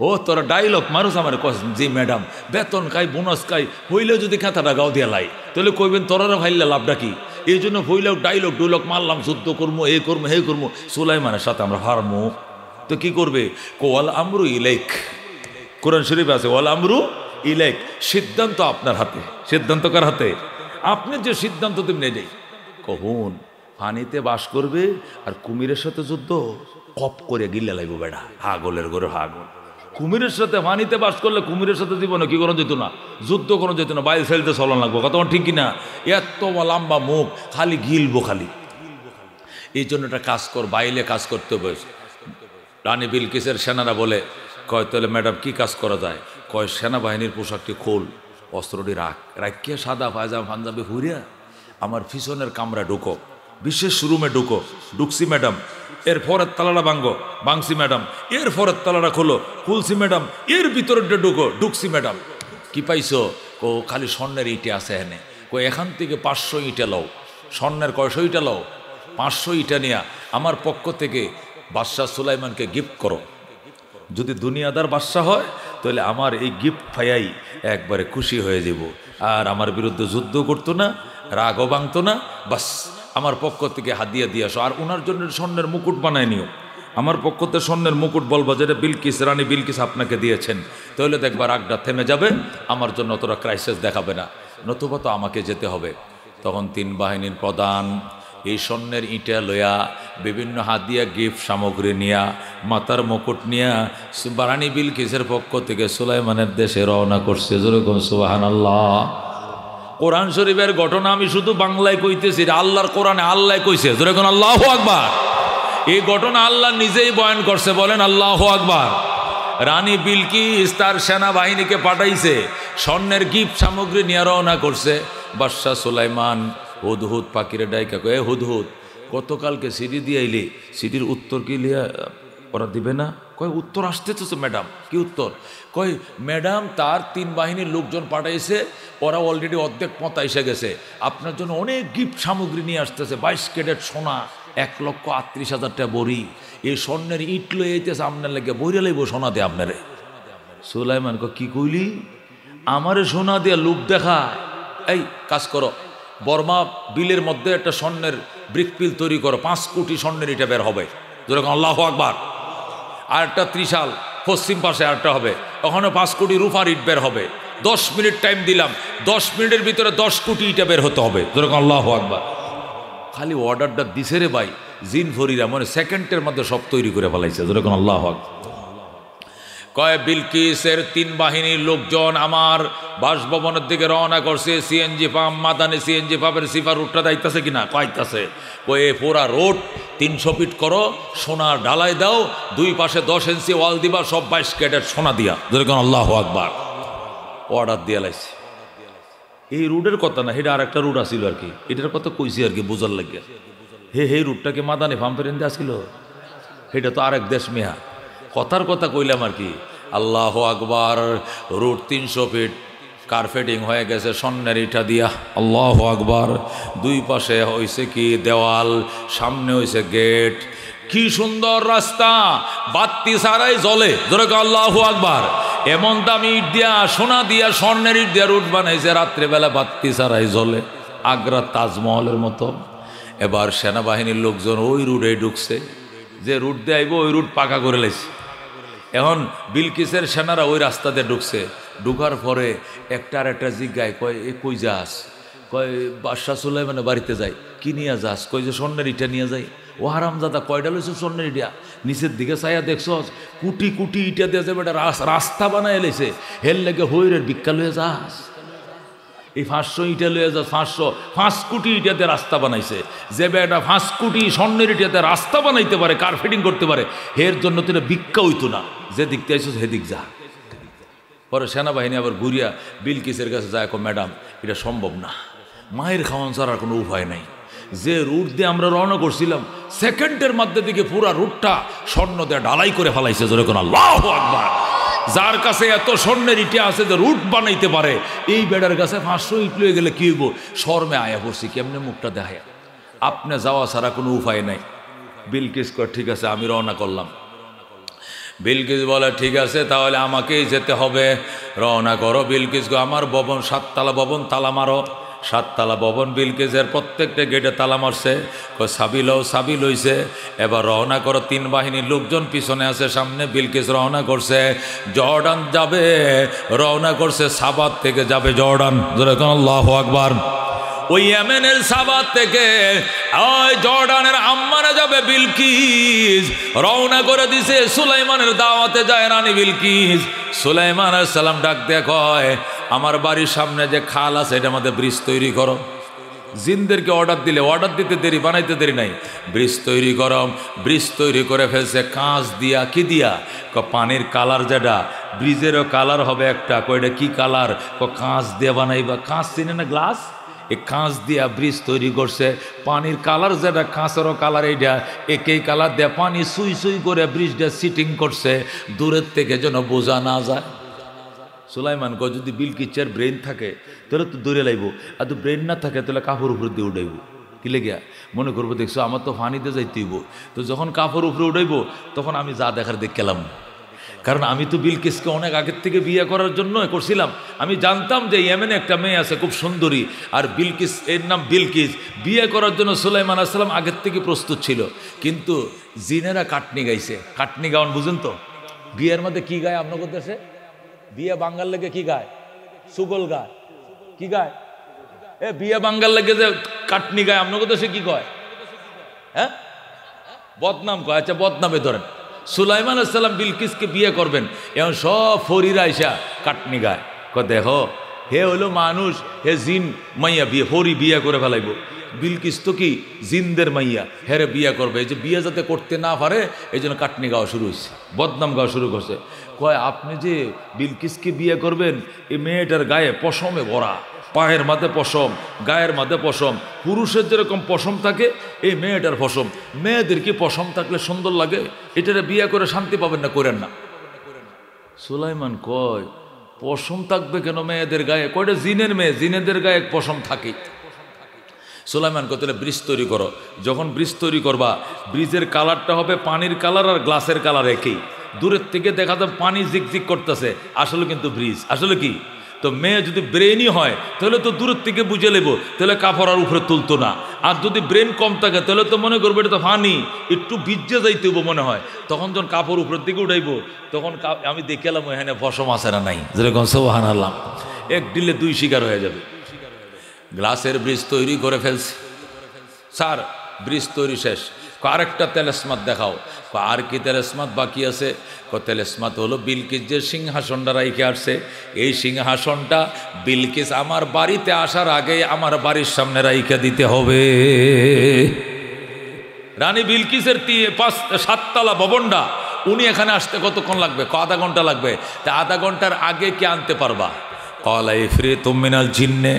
Speaker 1: ও তোরা ডায়লগ মারুস আমার? জি ম্যাডাম, বেতন খাই, বোনাস খাই, হইলেও যদি খাতাটা গাও দিয়া লাই তাহলে কইবেন তোরারা ভাইলে লাভটা কি? এই জন্য হইলেও ডায়লগ ডুলক মারলাম, যুদ্ধ করবো, এ করবো, হে করবো। সুলাইমানের সাথে আমরা হারমো তো কি করবে? ওয়াল আমরু ইলাইক, কোরআন শরীফ আছে ওয়াল আমরু ইলাইক। সিদ্ধান্ত আপনার হাতে। সিদ্ধান্ত কার হাতে? আপনি যে সিদ্ধান্ত তুমি নেই। কখন পানিতে বাস করবে আর কুমিরের সাথে যুদ্ধ, কপ করে গিলে লাগবে বেড়া, হাগলের করে হাগল। কুমিরের সাথে পানিতে বাস করলে কুমিরের সাথে জীবনে কি করা যেত না? যুদ্ধ করা যেত না, বাইরে ফেলতে চলন লাগবো। কথা ঠিক কিনা? এত লম্বা মুখ, খালি গিলবো খালি। এই জন্য একটা কাজ কর, বাইলে কাজ করতে হবে। রানী বিলকিসের সেনারা বলে, কয় তাহলে ম্যাডাম কি কাজ করা যায়? কয় সেনাবাহিনীর পোশাকটি খোল, অস্ত্রটি রাখিয়া সাদা পায়জামা পাঞ্জাবি হুইয়া আমার পিছনের কামরা ঢুকো, বিশেষ রুমে ঢুকো। ঢুকছি ম্যাডাম, এর পরের তালাটা ভাঙছি ম্যাডাম, এর পরের তালাটা খোলো, খুলছি ম্যাডাম, এর ভিতরে ঢুকছি ম্যাডাম। কি পাইছো? ও খালি স্বর্ণের ইটে আছে এনে। কই এখান থেকে 500 ইটা লও। স্বর্ণের কয়শো ইটা লও? 500 ইটা নিয়া আমার পক্ষ থেকে বাদশাহ সুলাইমানকে গিফট করো। যদি দুনিয়াদার বাদশাহ হয় তাহলে আমার এই গিফট পাইয়াই একবারে খুশি হয়ে যাব, আর আমার বিরুদ্ধে যুদ্ধ করতো না, রাগও ভাঙতো না। বাস আমার পক্ষ থেকে হাদিয়া দিয়ে আসো। আর ওনার জন্য স্বর্ণের মুকুট বানায় নিও। আমার পক্ষ থেকে স্বর্ণের মুকুট বলবো যেটা বিলকিস, রানী বিলকিস আপনাকে দিয়েছেন। তাহলে দেখবার রাগটা থেমে যাবে, আমার জন্য অতটা ক্রাইসিস দেখাবে না, নতুবা তো আমাকে যেতে হবে। তখন 3 বাহিনীর প্রধান এই স্বর্ণের ইটা লইয়া বিভিন্ন হাদিয়া গিফট সামগ্রী নিয়া মাথার মুকুট নিয়া রানী বিলকিসের পক্ষ থেকে সুলাইমানের দেশে রওনা করছে। যেরকম সুবহানাল্লাহ। কোরআন শরীফের ঘটনা আমি শুধু বাংলায় কইতেছি, আল্লাহর কোরআনে আল্লাহ কইছে। যেরকম আল্লাহু আকবার। এই ঘটনা আল্লাহ নিজেই বয়ান করছে, বলেন আল্লাহু আকবার। রানী বিলকিস তার সেনাবাহিনীকে পাঠাইছে, স্বর্ণের গিফট সামগ্রী নিয়ে রওনা করছে। বাদশাহ সুলাইমান হুদহুদ পাখিরে ডাইকা কয়, হুদহুদ গতকালকে সিডি দিয়ে আইলি, সিডির উত্তর কি লিয়া ওরা দিবে না? কয় উত্তর আসতেছে ম্যাডাম। কি উত্তর? কয় ম্যাডাম তার 3 বাহিনীর লোকজন পাঠাইছে, ওরা অলরেডি অর্ধেক পথ এসে গেছে, আপনার জন্য অনেক গিফট সামগ্রী নিয়ে আসতেছে, 22 ক্যারেট সোনা, 1,38,000 টাকা বড়ি, এই স্বর্ণের ইট লই আইতেছে আপনার লাগে, বইরে লইব সোনা দিয়ে আপনারে। সুলাইমান কি কইলি? আমারে সোনা দিয়ে লোভ দেখা? এই কাজ করো, বর্মা বিলের মধ্যে একটা স্বর্ণের ব্রিকপিল তৈরি করো, 5 কোটি স্বর্ণের ইটা বের হবে। যেরকম আল্লাহু আকবার। আর একটা ত্রিশাল পশ্চিম পাশে আরেকটা হবে, ওখানে 5 কোটি রূপার ইট বের হবে। 10 মিনিট টাইম দিলাম, 10 মিনিটের ভিতরে 10 কোটি ইটা বের হতে হবে। যেরকম আল্লাহু আকবার। খালি অর্ডারটা দিছে রে ভাই, জিন ফরিরা মানে সেকেন্ডের মধ্যে সব তৈরি করে ফেলাইছে। যেরকম আল্লাহু আকবার। কয় বিলকিসের 3 বাহিনীর লোকজন আমার বাসভবনের দিকে রওনা করছে। সিএনজি পাম্প, মাদানি সিএনজি পাম্পের সিফার রুটটা দাইতাছে কিনা? কয়তাছে। কয়ে পুরা রোড 300 ফিট করো, সোনার ঢালাই দাও, 2 পাশে 10 ইঞ্চি ওয়াল দিবা, সব 22 ক্যারেট সোনা দিয়া। যেরকম আল্লাহু আকবার। অর্ডার দিয়া লাইছে। এই রুটের কথা না, এটা আর একটা রুট আসিল আর কি, এটার কথা কইছি আর কি বোঝার লাগে। হে রুটটাকে মাদানি পাম্পের ইন্দে আসিল, এটা তো আরেক দেশ মেয়া, কথার কথা কইলাম আর কি। আল্লাহু আকবার। রুট 300 ফিট কার্পেটিং হয়ে গেছে স্বর্ণের ইটা দিয়া। আল্লাহু আকবার। 2 পাশে হইছে কি দেওয়াল, সামনে হইছে গেট। কি সুন্দর রাস্তা, বাতি ছাড়াই জ্বলে। যেরকম আল্লাহু আকবার। এমন দামি ইট দিয়া, সোনা দিয়া, স্বর্ণের ইট দিয়া রুট বানাইছে, রাত্রেবেলা বাতি ছাড়াই জ্বলে, আগ্রা তাজমহলের মতো। এবার সেনাবাহিনীর লোকজন ওই রুটে ঢুকছে, যে রুট দিয়ে আইব ওই রুট পাকা করে লাইছে। এখন বিলকিসের সেনারা ওই রাস্তা দিয়ে ঢুকছে। ঢুকার পরে একটা আর একটা জিজ্ঞায়, কয় এ কই যাস? কয় বাদশাহ সুলাইমানের বাড়িতে যাই। কি নিয়ে যাস? কই যে স্বর্ণের ইটা নিয়ে যাই। ও হারামজাদা, কয়টা লইছ স্বর্ণের ইটা? নিচের দিকে চাইয়া দেখছ কোটি কোটি ইটা দিয়ে যাবে, এটা রাস্তা বানায় এলেছে, হেল লেগে হইরের ভিক্ষা লইয়া যাস? এই 500 ইটা লইয়া যাস? 5 কোটি ইটাতে রাস্তা বানাইছে। যে বেটা 5 কোটি স্বর্ণের ইটাতে রাস্তা বানাইতে পারে, কার্পেটিং করতে পারে, এর জন্য তো এটা ভিক্ষা হইতো না। যে দিকতে আইসো সেদিক যা। পরে সেনাবাহিনী আবার ঘুরিয়া বিলকিসের কাছে যায়, ম্যাডাম এটা সম্ভব না, মায়ের খাওয়ান ছাড়ার কোনো উপায় নাই। যে রুট দিয়ে আমরা রওনা করছিলাম, সেকেন্ডের মধ্যে দিকে পুরা রুটটা স্বর্ণ দিয়ে ঢালাই করে ফেলাইছে। যেরকম আল্লাহু আকবার। যার কাছে এত স্বর্ণের ইটে আছে যে রুট বানাইতে পারে, এই বেড়ার কাছে 500 ইট লয়ে গেলে কি হইব? শর্মে আয়া পড়ছি, কেমনে মুখটা দেখায়? আপনি যাওয়া ছাড়া কোনো উপায় নাই। বিলকিস কয় ঠিক আছে, আমি রওনা করলাম। বিলকিস বলে ঠিক আছে, তাহলে আমাকেই যেতে হবে, রওনা করো। বিলকিস গো, আমার ভবন 7 তলা ভবন, তালা মারো। 7 তলা ভবন বিলকিসের, প্রত্যেকটা গেটে তালা মারছে। সাবি লইছে। এবার রওনা করো। 3 বাহিনীর লোকজন পিছনে আছে, সামনে বিলকিস রওনা করছে। জর্ডান যাবে, রওনা করছে। সাবাত থেকে যাবে জর্ডান। যেরকম আল্লাহু আকবার। ওই ইয়েমেনের সাবাত থেকে ওই জর্ডানের আম্মানে যাবে বিলকিস। রওনা করে দিছে, সুলাইমানের দাওয়াতে যায় রানী বিলকিস। সুলাইমান আলাইহিস সালাম ডাক দিয়ে কয়, আমার বাড়ির সামনে যে খাল আছে, এটার মধ্যে ব্রিজ তৈরি করো। জিনদেরকে অর্ডার দিলে, অর্ডার দিতে দেরি, বানাইতে দেরি নাই। ব্রিজ তৈরি করো। ব্রিজ তৈরি করে ফেলছে কাঁচ দিয়া। কি দিয়া? পানির কালার, যেটা ব্রিজেরও কালার হবে একটা। কয়টা কি কালার? কাঁচ দিয়ে বানাইবা। কাঁচ চিনে না, গ্লাস? এই কাঁচ দিয়া ব্রিজ তৈরি করছে। পানির কালার যেটা, কাঁচেরও কালার এইটা, একই কালার দিয়ে পানি সুই সুই করে ব্রিজটা সিটিং করছে, দূরের থেকে যেন বোঝা না যায়। সুলাইমান কয়, যদি বিলকিসের ব্রেন থাকে তাহলে তো দৌড়ে লাইব, আর তো ব্রেন না থাকে তাহলে কাপড় উপরে দিয়ে উঠাইব। কি লেগিয়া? মনে করবো দেখছো আমার তো ফানিতে যাইতেইব, তো যখন কাপড় উপরে উঠাইব তখন আমি যা দেখার দেখলাম। কারণ আমি তো বিলকিসকে অনেক আগের থেকে বিয়ে করার জন্য করছিলাম। আমি জানতাম যে ইয়েমেনে একটা মেয়ে আছে খুব সুন্দরী, আর বিলকিস, এর নাম বিলকিস। বিয়ে করার জন্য সুলাইমান আলাইহিস সালাম আগের থেকে প্রস্তুত ছিল। কিন্তু জিনেরা কাটনি গাইছে। কাটনি গাওয়ান বুঝেন তো? বিয়ের মধ্যে কি গায় আপনাদের দেশে? বিয়ে বাঙ্গাল লেগে কি গায়? সুগল গায়। কি গায়? বিয়ে বাঙ্গাল লেগে যে কাটনি গায়, আপনাদের দেশে কি কয়? হ্যাঁ বদনাম কয়, আচ্ছা বদনামে ধরেন সুলাইমান আলাইহিস সালাম বিলকিসকে বিয়ে করবেন, এখন সব ফরিরা আইসা কাটনি গায়, দেখো হে হলো মানুষ, হে জিন মাইয়া বিয়ে ফরি বিয়ে করে ফেলাইব, বিলকিস তো কি জিনদের মাইয়া, হেরে বিয়ে করবে, এই যে বিয়ে যাতে করতে না পারে এই জন্য কাটনি গাওয়া শুরু হয়েছে, বদনাম গাওয়া শুরু করছে। কয় আপনি যে বিলকিসকে বিয়ে করবেন, এই মেয়েটার গায়ে পশমে ভরা, পায়ের মাঝে পশম, গায়ের মাঝে পশম, পুরুষের যেরকম পশম থাকে এই মেয়েটার পশম, মেয়েদের কি পশম থাকলে সুন্দর লাগে, এটারে বিয়ে করে শান্তি পাবেন না, করেন না। সুলাইমান কয় পশম থাকবে কেন মেয়েদের গায়ে, কয়টা জিনের মেয়ে, জিনেদের গায়ে পশম থাকে। সুলাইমান কয় তাহলে ব্রিজ তৈরি করো, যখন ব্রিজ তৈরি করবা ব্রিজের কালারটা হবে পানির কালার আর গ্লাসের কালার একই, দূরের থেকে দেখা যাবে পানি জিকজিক করতেছে, আসলে কিন্তু ব্রিজ, আসলে কি। তো মেয়ে যদি ব্রেনই হয় তাহলে তো দূরের থেকে বুঝে নেব, তাহলে কাপড় আর উপরে তুলতো না, আর যদি ব্রেন কম থাকে তাহলে তো মনে করবো এটা তো ফানি, একটু ভিজে যাইতে হবো মনে হয়, তখন যখন কাপড় উপরের দিকে উঠাইবো তখন আমি দেখে এলাম এখানে পশম আছে না নাই, যেরকম সুবহানাল্লাহ, এক ডিলে দুই শিকার হয়ে যাবে। গ্লাসের ব্রিজ তৈরি করে ফেলছে, স্যার ব্রিজ তৈরি শেষ, আরেকটা তেলেসমাত দেখাও, আর কি তেলেসমাত বাকি আছে, তেলেসমাত হলো বিলকিস যে সিংহাসনটা রাইখে আসছে, এই সিংহাসনটা বিলকিস আমার বাড়িতে আসার আগে আমার বাড়ির সামনে রাইখে দিতে হবে। রানী বিলকিসের 7 তলা ভবনটা, উনি এখানে আসতে কতক্ষণ লাগবে, আধা ঘন্টা লাগবে, তা আধা ঘন্টার আগে কি আনতে পারবা। কলা ইফরিতুম মিনাল জিন্নে,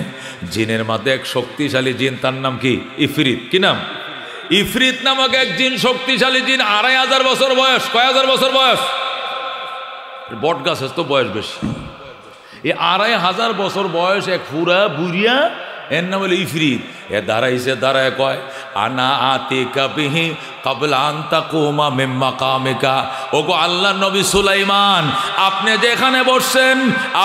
Speaker 1: জিনের মধ্যে এক শক্তিশালী জিন, তার নাম কি ইফরিত, কি নাম, ইফরিত নামক এক জিন, শক্তিশালী জিন, 2500 বছর বয়স, কয় হাজার বছর বয়স, বট গাছ তো বয়স বেশি, এই 2500 বছর বয়স এক পুরা বুড়িয়া, এর নাম হলো ইফরিত। এ দাঁড়াইছে, দাঁড়ায় কয় আনা আতিকা বিহি ক্বাবলা আন তাকুমা মিন মাকামিকা, ওগো আল্লাহর নবী সুলাইমান, আপনি যেখানে বসছেন,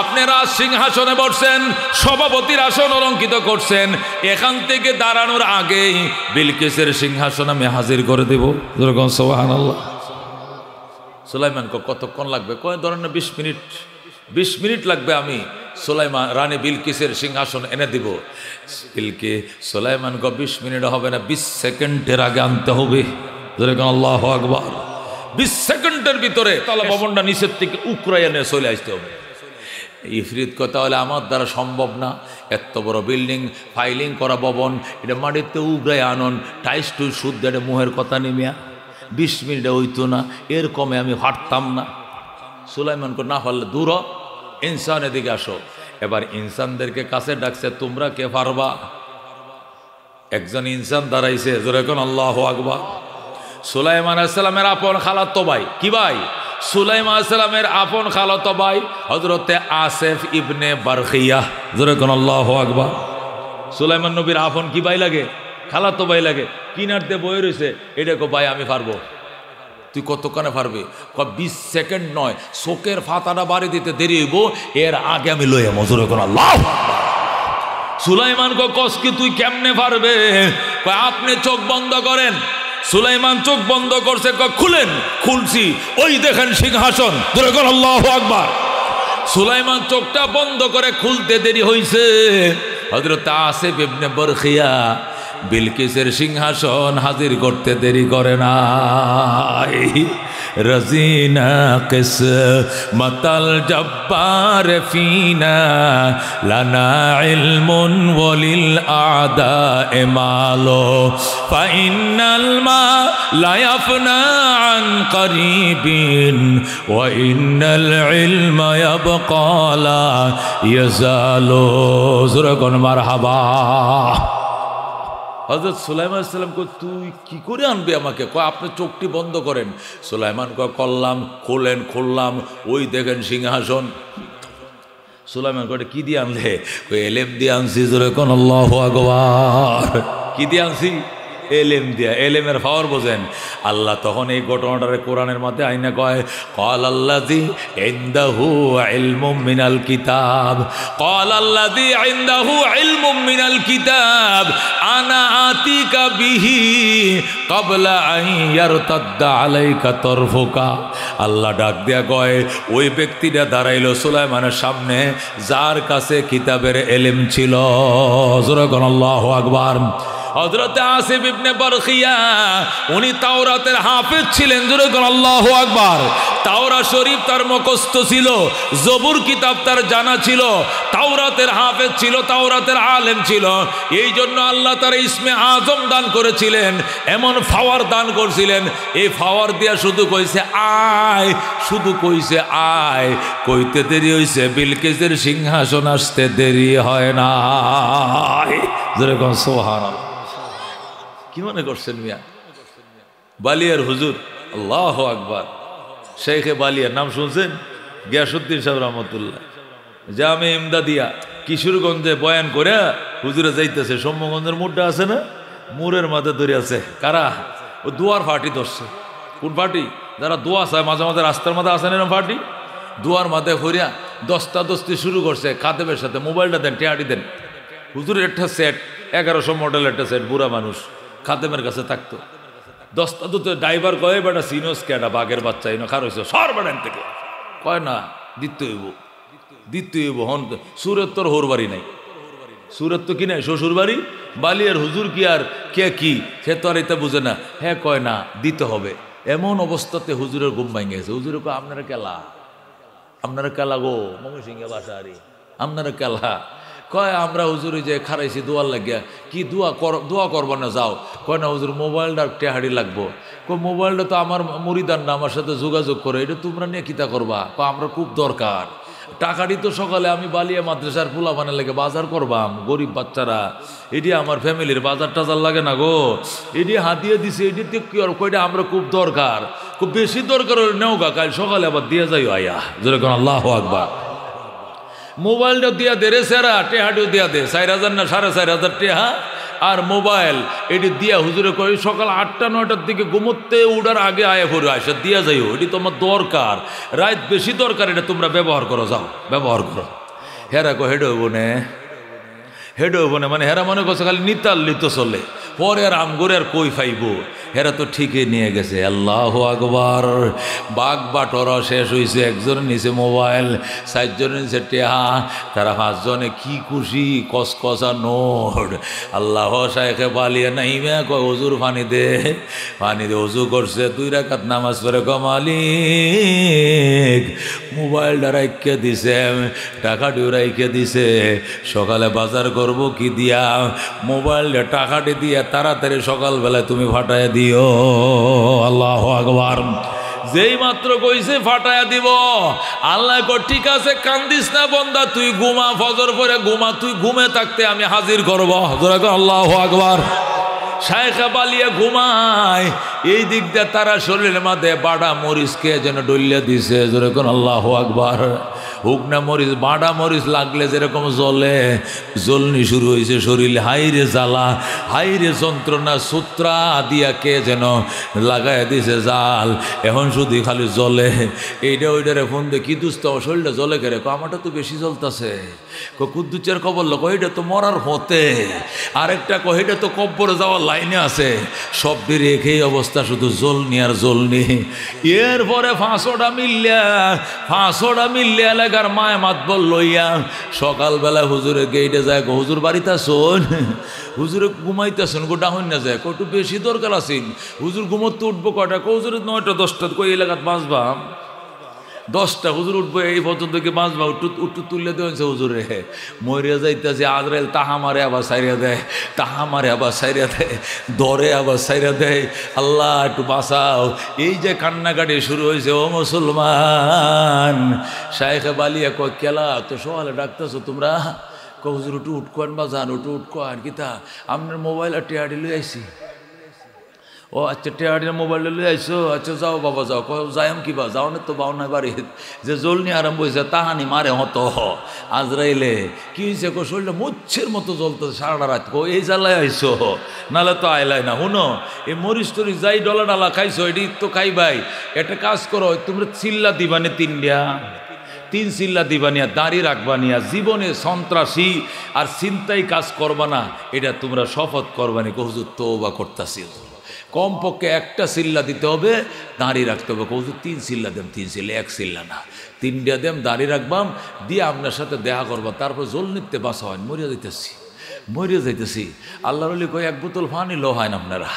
Speaker 1: আপনি রাজ সিংহাসনে বসছেন, সভাপতির আসন অলঙ্কিত করছেন, এখান থেকে দাঁড়ানোর আগেই বিলকিসের সিংহাসন আমি হাজির করে দেব। যেরকম সুবহানাল্লাহ। সুলাইমান কতক্ষণ লাগবে, কয় ধরেন না 20 মিনিট, 20 মিনিট লাগবে, আমি সুলাইমান রানী বিলকিসের সিংহাসন এনে দিব। সুলাইমান 20 মিনিট হবে না, 20 সেকেন্ডের আগে আনতে হবে। যেরকম আল্লাহু আকবার, 20 সেকেন্ডের ভিতরে তালা ভবনটা নিচের থেকে উকড়াই এনে চলে আসতে হবে। ইফরিত কথা হলে আমার দ্বারা সম্ভব না, এত বড় বিল্ডিং, ফাইলিং করা ভবন, এটা মাটিতে উগড়াই আনন, টাইস টুই শুদ্ধ, এটা মুহের কথা নেমিয়া 20 মিনিটে হইতো না, এর কমে আমি হাঁটতাম না। সুলাইমান না পারলে দূর ইনসান এদিকে আসো। এবার ইনসানদেরকে কাছে ডাকছে, তোমরা কে পারবা। একজন ইনসান দাঁড়াইছে, যেরকম আল্লাহু আকবার। সুলাইমান আলাইহিস সালামের আপন খালাতো ভাই, কি ভাই, সুলাইমান আলাইহিস সালামের আপন খালাতো ভাই হযরতে আসেফ ইবনে বারখিয়া, যেরকম আল্লাহু আকবার। সুলাইমান নবীর আপন কি ভাই লাগে, খালাতো ভাই লাগে, কিনারতে বয়ে রয়েছে, এটা কো ভাই আমি পারবো। তুই কতক্ষণে পারবি, 20 সেকেন্ড নয়, চোখের ফাতাটা বাড়ি দিতে দেরি হইব, এর আগে আমি লইয়া মজুর কোন আল্লাহ। সুলাইমান কস কি তুই কেমনে পারবে, আপনি চোখ বন্ধ করেন। সুলাইমান চোখ বন্ধ করছে, খুলেন, খুলছি, ওই দেখেন সিংহাসন, আল্লাহু আকবার। সুলাইমান চোখটা বন্ধ করে খুলতে দেরি হইছে, হযরত আসেফ ইবনে বারখিয়া বিলকিসের সিংহাসন হাজির করতে দেরি করে নাই। রাজিনা কিসমাতাল জব্বার ফিনা লানা ইলমুন ওয়ালিল আদা মালো ফাইনাল মা লা ইয়াফনা আন করিবিন ওয়া ইন্নাল ইলমা ইয়াবকা লা ইয়াজালু। যুরকুন মারহাবা। হযরত সুলাইমান আলাইহিস সালাম কয় তুই কি করে আনবি আমাকে, কয় আপনি চোখটি বন্ধ করেন। সুলাইমান কয় করলাম, খোলেন, খুললাম, ওই দেখেন সিংহাসন। সুলাইমান কয় কি দিয়ে আনলে, কয় এলেম দিয়ে আনছি। যেরকম আল্লাহু আকবার। কি দিয়ে আনছি, এলেম দিয়া। এলেমের পাওয়ার বোঝেন। আল্লাহ তখন এই ঘটনাটারে কোরআনের মধ্যে আইনা কয় ক্বাল আল্লাযী ইনদাহু ইলমুম মিনাল কিতাব, ক্বাল আল্লাযী ইনদাহু ইলমুম মিনাল কিতাব আনা আতিকা বিহি ক্বাবলা আন ইয়ারতাদ্দা আলাইকা তরফুকা। আল্লাহ ডাক দিয়া কয় ওই ব্যক্তিটা দাঁড়াইলো সুলাইমানের সামনে যার কাছে কিতাবের এলেম ছিল। যুরকুন আল্লাহু আকবার। হযরত আসিফ ইবনে বারখিয়া উনি তাওরাতের হাফেজ ছিলেন, জোরে বলুন আল্লাহু আকবার। তাওরাত শরীফ তার মুখস্থ ছিল, জবুর কিতাব তার জানা ছিল, তাওরাতের হাফেজ ছিল, তাওরাতের আলেম ছিল। এই জন্য আল্লাহ তার ইসমে আজম দান করেছিলেন, এমন পাওয়ার দান করছিলেন। এই পাওয়ার দিয়া শুধু কইছে আয়, শুধু কইছে আয়, কইতে দেরি হইছে, বিলকিসের সিংহাসন আসতে দেরি হয় না। যেরকম সুবহানাল্লাহ। কি মনে করছেন মিয়া? বালিয়ার হুজুর, আল্লাহু আকবার। শেখে বালিয়ার নাম শুনছেন? গিয়াসউদ্দিন সাহেব রহমতুল্লাহ জামে ইমদাদিয়া কিশোরগঞ্জে বয়ান করে হুজুরে যাইতেছে, সৌম্যগঞ্জের মুডটা আছে না, মুরের মাঝে ধরে আছে কারা? ও দুয়ার ফাটি ধরছে। কোন ফাটি? যারা দোয়া চায় মাঝে মাঝে রাস্তার মাঝে আসেন এরকম ফাটি, দুয়ার মাঝে হরিয়া দস্তা দস্তি শুরু করছে। খাদেমের সাথে মোবাইলটা দেন, টেয়াটি দেন। হুজুরের একটা সেট, 1100 মডেল একটা সেট, বুড়া মানুষ খাদেমের কাছে থাকতো। দস্তা দুটো ড্রাইভার কয়ে বেটা সিনোস কেটা বাঘের বাচ্চা এনে খার হয়েছে সর বেড়ান থেকে, কয় না দিতে হইব, দিতে হইব। হন সুরের তোর হোর বাড়ি নাই, সুরের তো কি নাই, শ্বশুর বাড়ি। বালিয়ার হুজুর কি আর কে কি, সে তো আর এটা বুঝে না। হ্যাঁ কয় না দিতে হবে। এমন অবস্থাতে হুজুরের ঘুম ভাঙে গেছে। হুজুরে কয় আপনারা কেলা, আপনারা কেলা গো, ময়মনসিংহে বাসা আরে আপনারা কেলা। কয় আমরা হুজুরে যে খারাইছি দোয়ার লাগিয়া। কি দোয়া করবো না যাও। কয় না হুজুর মোবাইলটা টেহাড়ি লাগবো। কয় মোবাইলটা তো আমার মুরিদান না, আমার সাথে যোগাযোগ করে, এটা তোমরা নিয়ে কিতা করবা? কয় আমরা খুব দরকার টাকাটি, তো সকালে আমি বালিয়া মাদ্রাসার পোলা বানের লেগে বাজার করবাম, গরিব বাচ্চারা, এটি আমার ফ্যামিলির বাজার টাজার লাগে না গো, এটি হাতিয়ে দিছে, এটিতে কি আর কয়টা আমরা খুব দরকার, খুব বেশি দরকার হলে নেও গা, কাল সকালে আবার দিয়ে যাই আয়া। যেরকম আল্লাহু আকবার। মোবাইলটা দিয়া দে রে সেরা, টেহাটিও দিয়া দে, 4000 না 4500 টেহা আর মোবাইল এটি দিয়া হুজুরে কই সকাল 8টা-9টার দিকে ঘুমোতে উঠার আগে আয়া পড়ে আসে দিয়া যাইও, এটি তোমার দরকার, রাত বেশি দরকার, এটা তোমরা ব্যবহার করো, যাও ব্যবহার করো। হেরা কো হেড হইব নে, হেড হইব না, মানে হেরা মনে করছে খালি নিতাল নিত চলে, পরে আর আমগরে আর কই পাইব। হেরা তো ঠিকই নিয়ে গেছে। আল্লাহু আকবার। বাঘ বাটরা শেষ হয়েছে, একজনের নিচে মোবাইল, 4 জনের নিচে টেহা, তারা 5 জনে কি খুশি, কসকসা নোট। আল্লাহ শাইখে বালিয়া নাইমা কয় হুজুর পানি দে, পানি দে। ওযু করছে, 2 রাকাত নামাজ পড়ে কমালিক মোবাইলটা রাইখে দিছে, টাকাটিও রাইখে দিছে, সকালে বাজার করব কি দিয়া, মোবাইলটা টাকাটি দিয়া তাড়াতাড়ি সকালবেলায় তুমি ফাটায় দিও। আল্লাহু আকবার। যেই মাত্র কইছে ফাটায়া দিব, আল্লাহ কো ঠিক আছে, কান্দিস না বন্দা, তুই ঘুমা, ফজর পরে ঘুমা, তুই ঘুমে থাকতে আমি হাজির করব। আল্লাহু আকবার। শাইখা বালিয়া ঘুমায়, এই দিক দিয়ে তারা শরীরের মধ্যে বাড়া মরিচকে যেন ডলিয়া দিছে। যেরকম আল্লাহু আকবার। হুকনা মরিচ, বাড়া মরিচ লাগলে যেরকম জ্বলে, জ্বলনি শুরু হয়েছে শরীরে। হাইরে জ্বালা, হাইরে যন্ত্রণা, সূত্রা দিয়া কে যেন লাগাই দিছে জাল, এখন শুধু খালি জ্বলে। এইটা ওইটারে ফোন দিয়ে, কি দুস্ত শরীরটা জ্বলে কেরে? আমারটা তো বেশি জ্বলতেছে। কুদ্দুচের খবর লোক, এটা তো মরার হতে, আরেকটা কহিটা তো কব্বরে যাওয়ার লাইনে আছে। সব রেখেই অবস্থা, শুধু জ্বলনি আর জ্বলনি। এরপরে 500টা মিললে এলাকার মায় মাতবল লইয়া সকালবেলা হুজুরের গেইটে যায়, হুজুর বাড়িতে আসুন, হুজুরে ঘুমাইতেছেন গো, ডাহন না যায়, একটু বেশি দরকার আছেন। হুজুর ঘুমোতে উঠবো কয়টা? হুজুর 9টা-10টা। কই এলাকাত বাঁচবা 10টা, হুজুর উঠবো এই পর্যন্ত কি বাঁচবা? উঠু তুললে দেওয়া হুজুরে মরিয়া যাইতেছে। আজরাইল তাহা মারে আবার সাইরা দেয়, তাহা মারে আবার সাইরা দেয়, ধরে আবার সাইরা দেয়। আল্লাহ একটু বাঁচাও। এই যে কান্নাকাটি শুরু হয়েছে, ও মুসলমান। শাইখে বালিয়া কয় কেলা তো সকালে ডাকতেছো তোমরা? হুজুর একটু উঠকোয়ান বা যান, একটু উঠকোয়ান কিতা, আপনার মোবাইল আর টেহাটি লই আইসি। ও আচ্ছা, টেহাটির মোবাইলটা লই আইসো? আচ্ছা যাও বাবা যাও। যাইম কি বা যাও না তো বাও না বাড়ি, যে জ্বলনি আরম্ভ হয়েছে, তাহানি মারে হতো আজরাইলে। কি হয়েছে? শরীরটা মুচ্ছের মতো জ্বলতেছে সারাটা রাত। এই জ্বালায় আইসো, নাহলে তো আইলাই না। শুনো, এই মরিচ টরিচ যাই ডলা ডালা খাইছো, এটি তো খাইবাই। একটা কাজ করো, তোমরা চিল্লা দিবানে 3 চিল্লা দিবানিয়া, দাঁড়িয়ে রাখবানিয়া, জীবনে সন্ত্রাসী আর চিন্তাই কাজ করবা না, এটা তোমরা শপথ করবানি। হুজুর তওবা করতাছি, কমপক্ষে একটা চিল্লা দিতে হবে, দাঁড়িয়ে রাখতে হবে। হুজুর 3 চিল্লা দেম, 3 চিল্লা, 1 চিল্লা না, 3টা দেম, দাঁড়িয়ে রাখবাম, দিয়ে আপনার সাথে দেখা করবা, তারপর জল নিতে বাসা হয়, মরিয়া দিতেছি। মরে যাইতেছি। আল্লাহর ওলি কয় এক বোতল পানি লো হয় না আপনারা,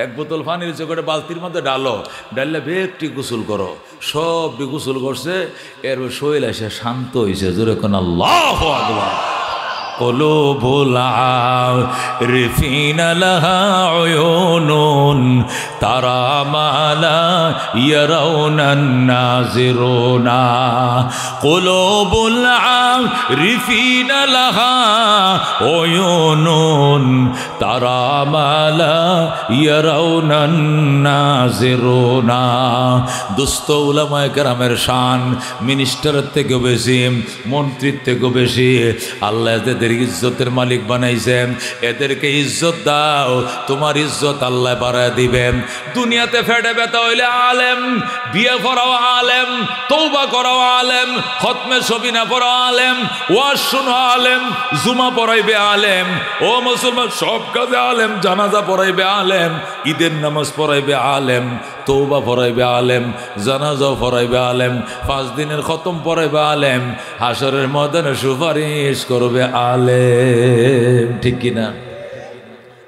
Speaker 1: এক বোতল পানির চোখে বালতির মধ্যে ডালো, ডাললে বেগটি গোসল করো। সবটি গোসল করছে, এর শরীর এসে শান্ত হয়েছে। জোরে কোন আল্লাহু আকবার। কুলুবুল আরিফিনা লাহা উয়ুনুন তারা মা লা ইয়ারাউনান নাযিরুনা। কুলুবুল আরিফিনা লাহা উয়ুনুন তারা মা লা ইয়ারাউনান নাযিরুনা। দুস্থ উলামায়ে কেরামের শান মিনিস্টারের থেকে বেশি, মন্ত্রীর থেকে বেশি। আল্লাহ এদের ইজ্জতের মালিক বানাইছেন, এদেরকে ইজ্জত দাও, তোমার ইজ্জত আল্লাহ বাড়ায় দিবেন। দুনিয়াতে ফেটে ব্যথা হইলে আলেম, বিয়ে পড়াও আলেম, তওবা করাও আলেম, খতমে সবিনা পড়াও আলেম, ওয়াজ শোনো আলেম, জুমা পড়াইবে আলেম। ও মুসলমান, সব কাজে আলেম, জানাজা পড়াইবে আলেম, ঈদের নামাজ পড়াইবে আলেম, তওবা পড়াইবে আলেম, জানাজাও পড়াইবে আলেম, 5 দিনের খতম পড়াইবে আলেম, হাসরের ময়দানে সুপারিশ করবে আলেম। ঠিক কিনা?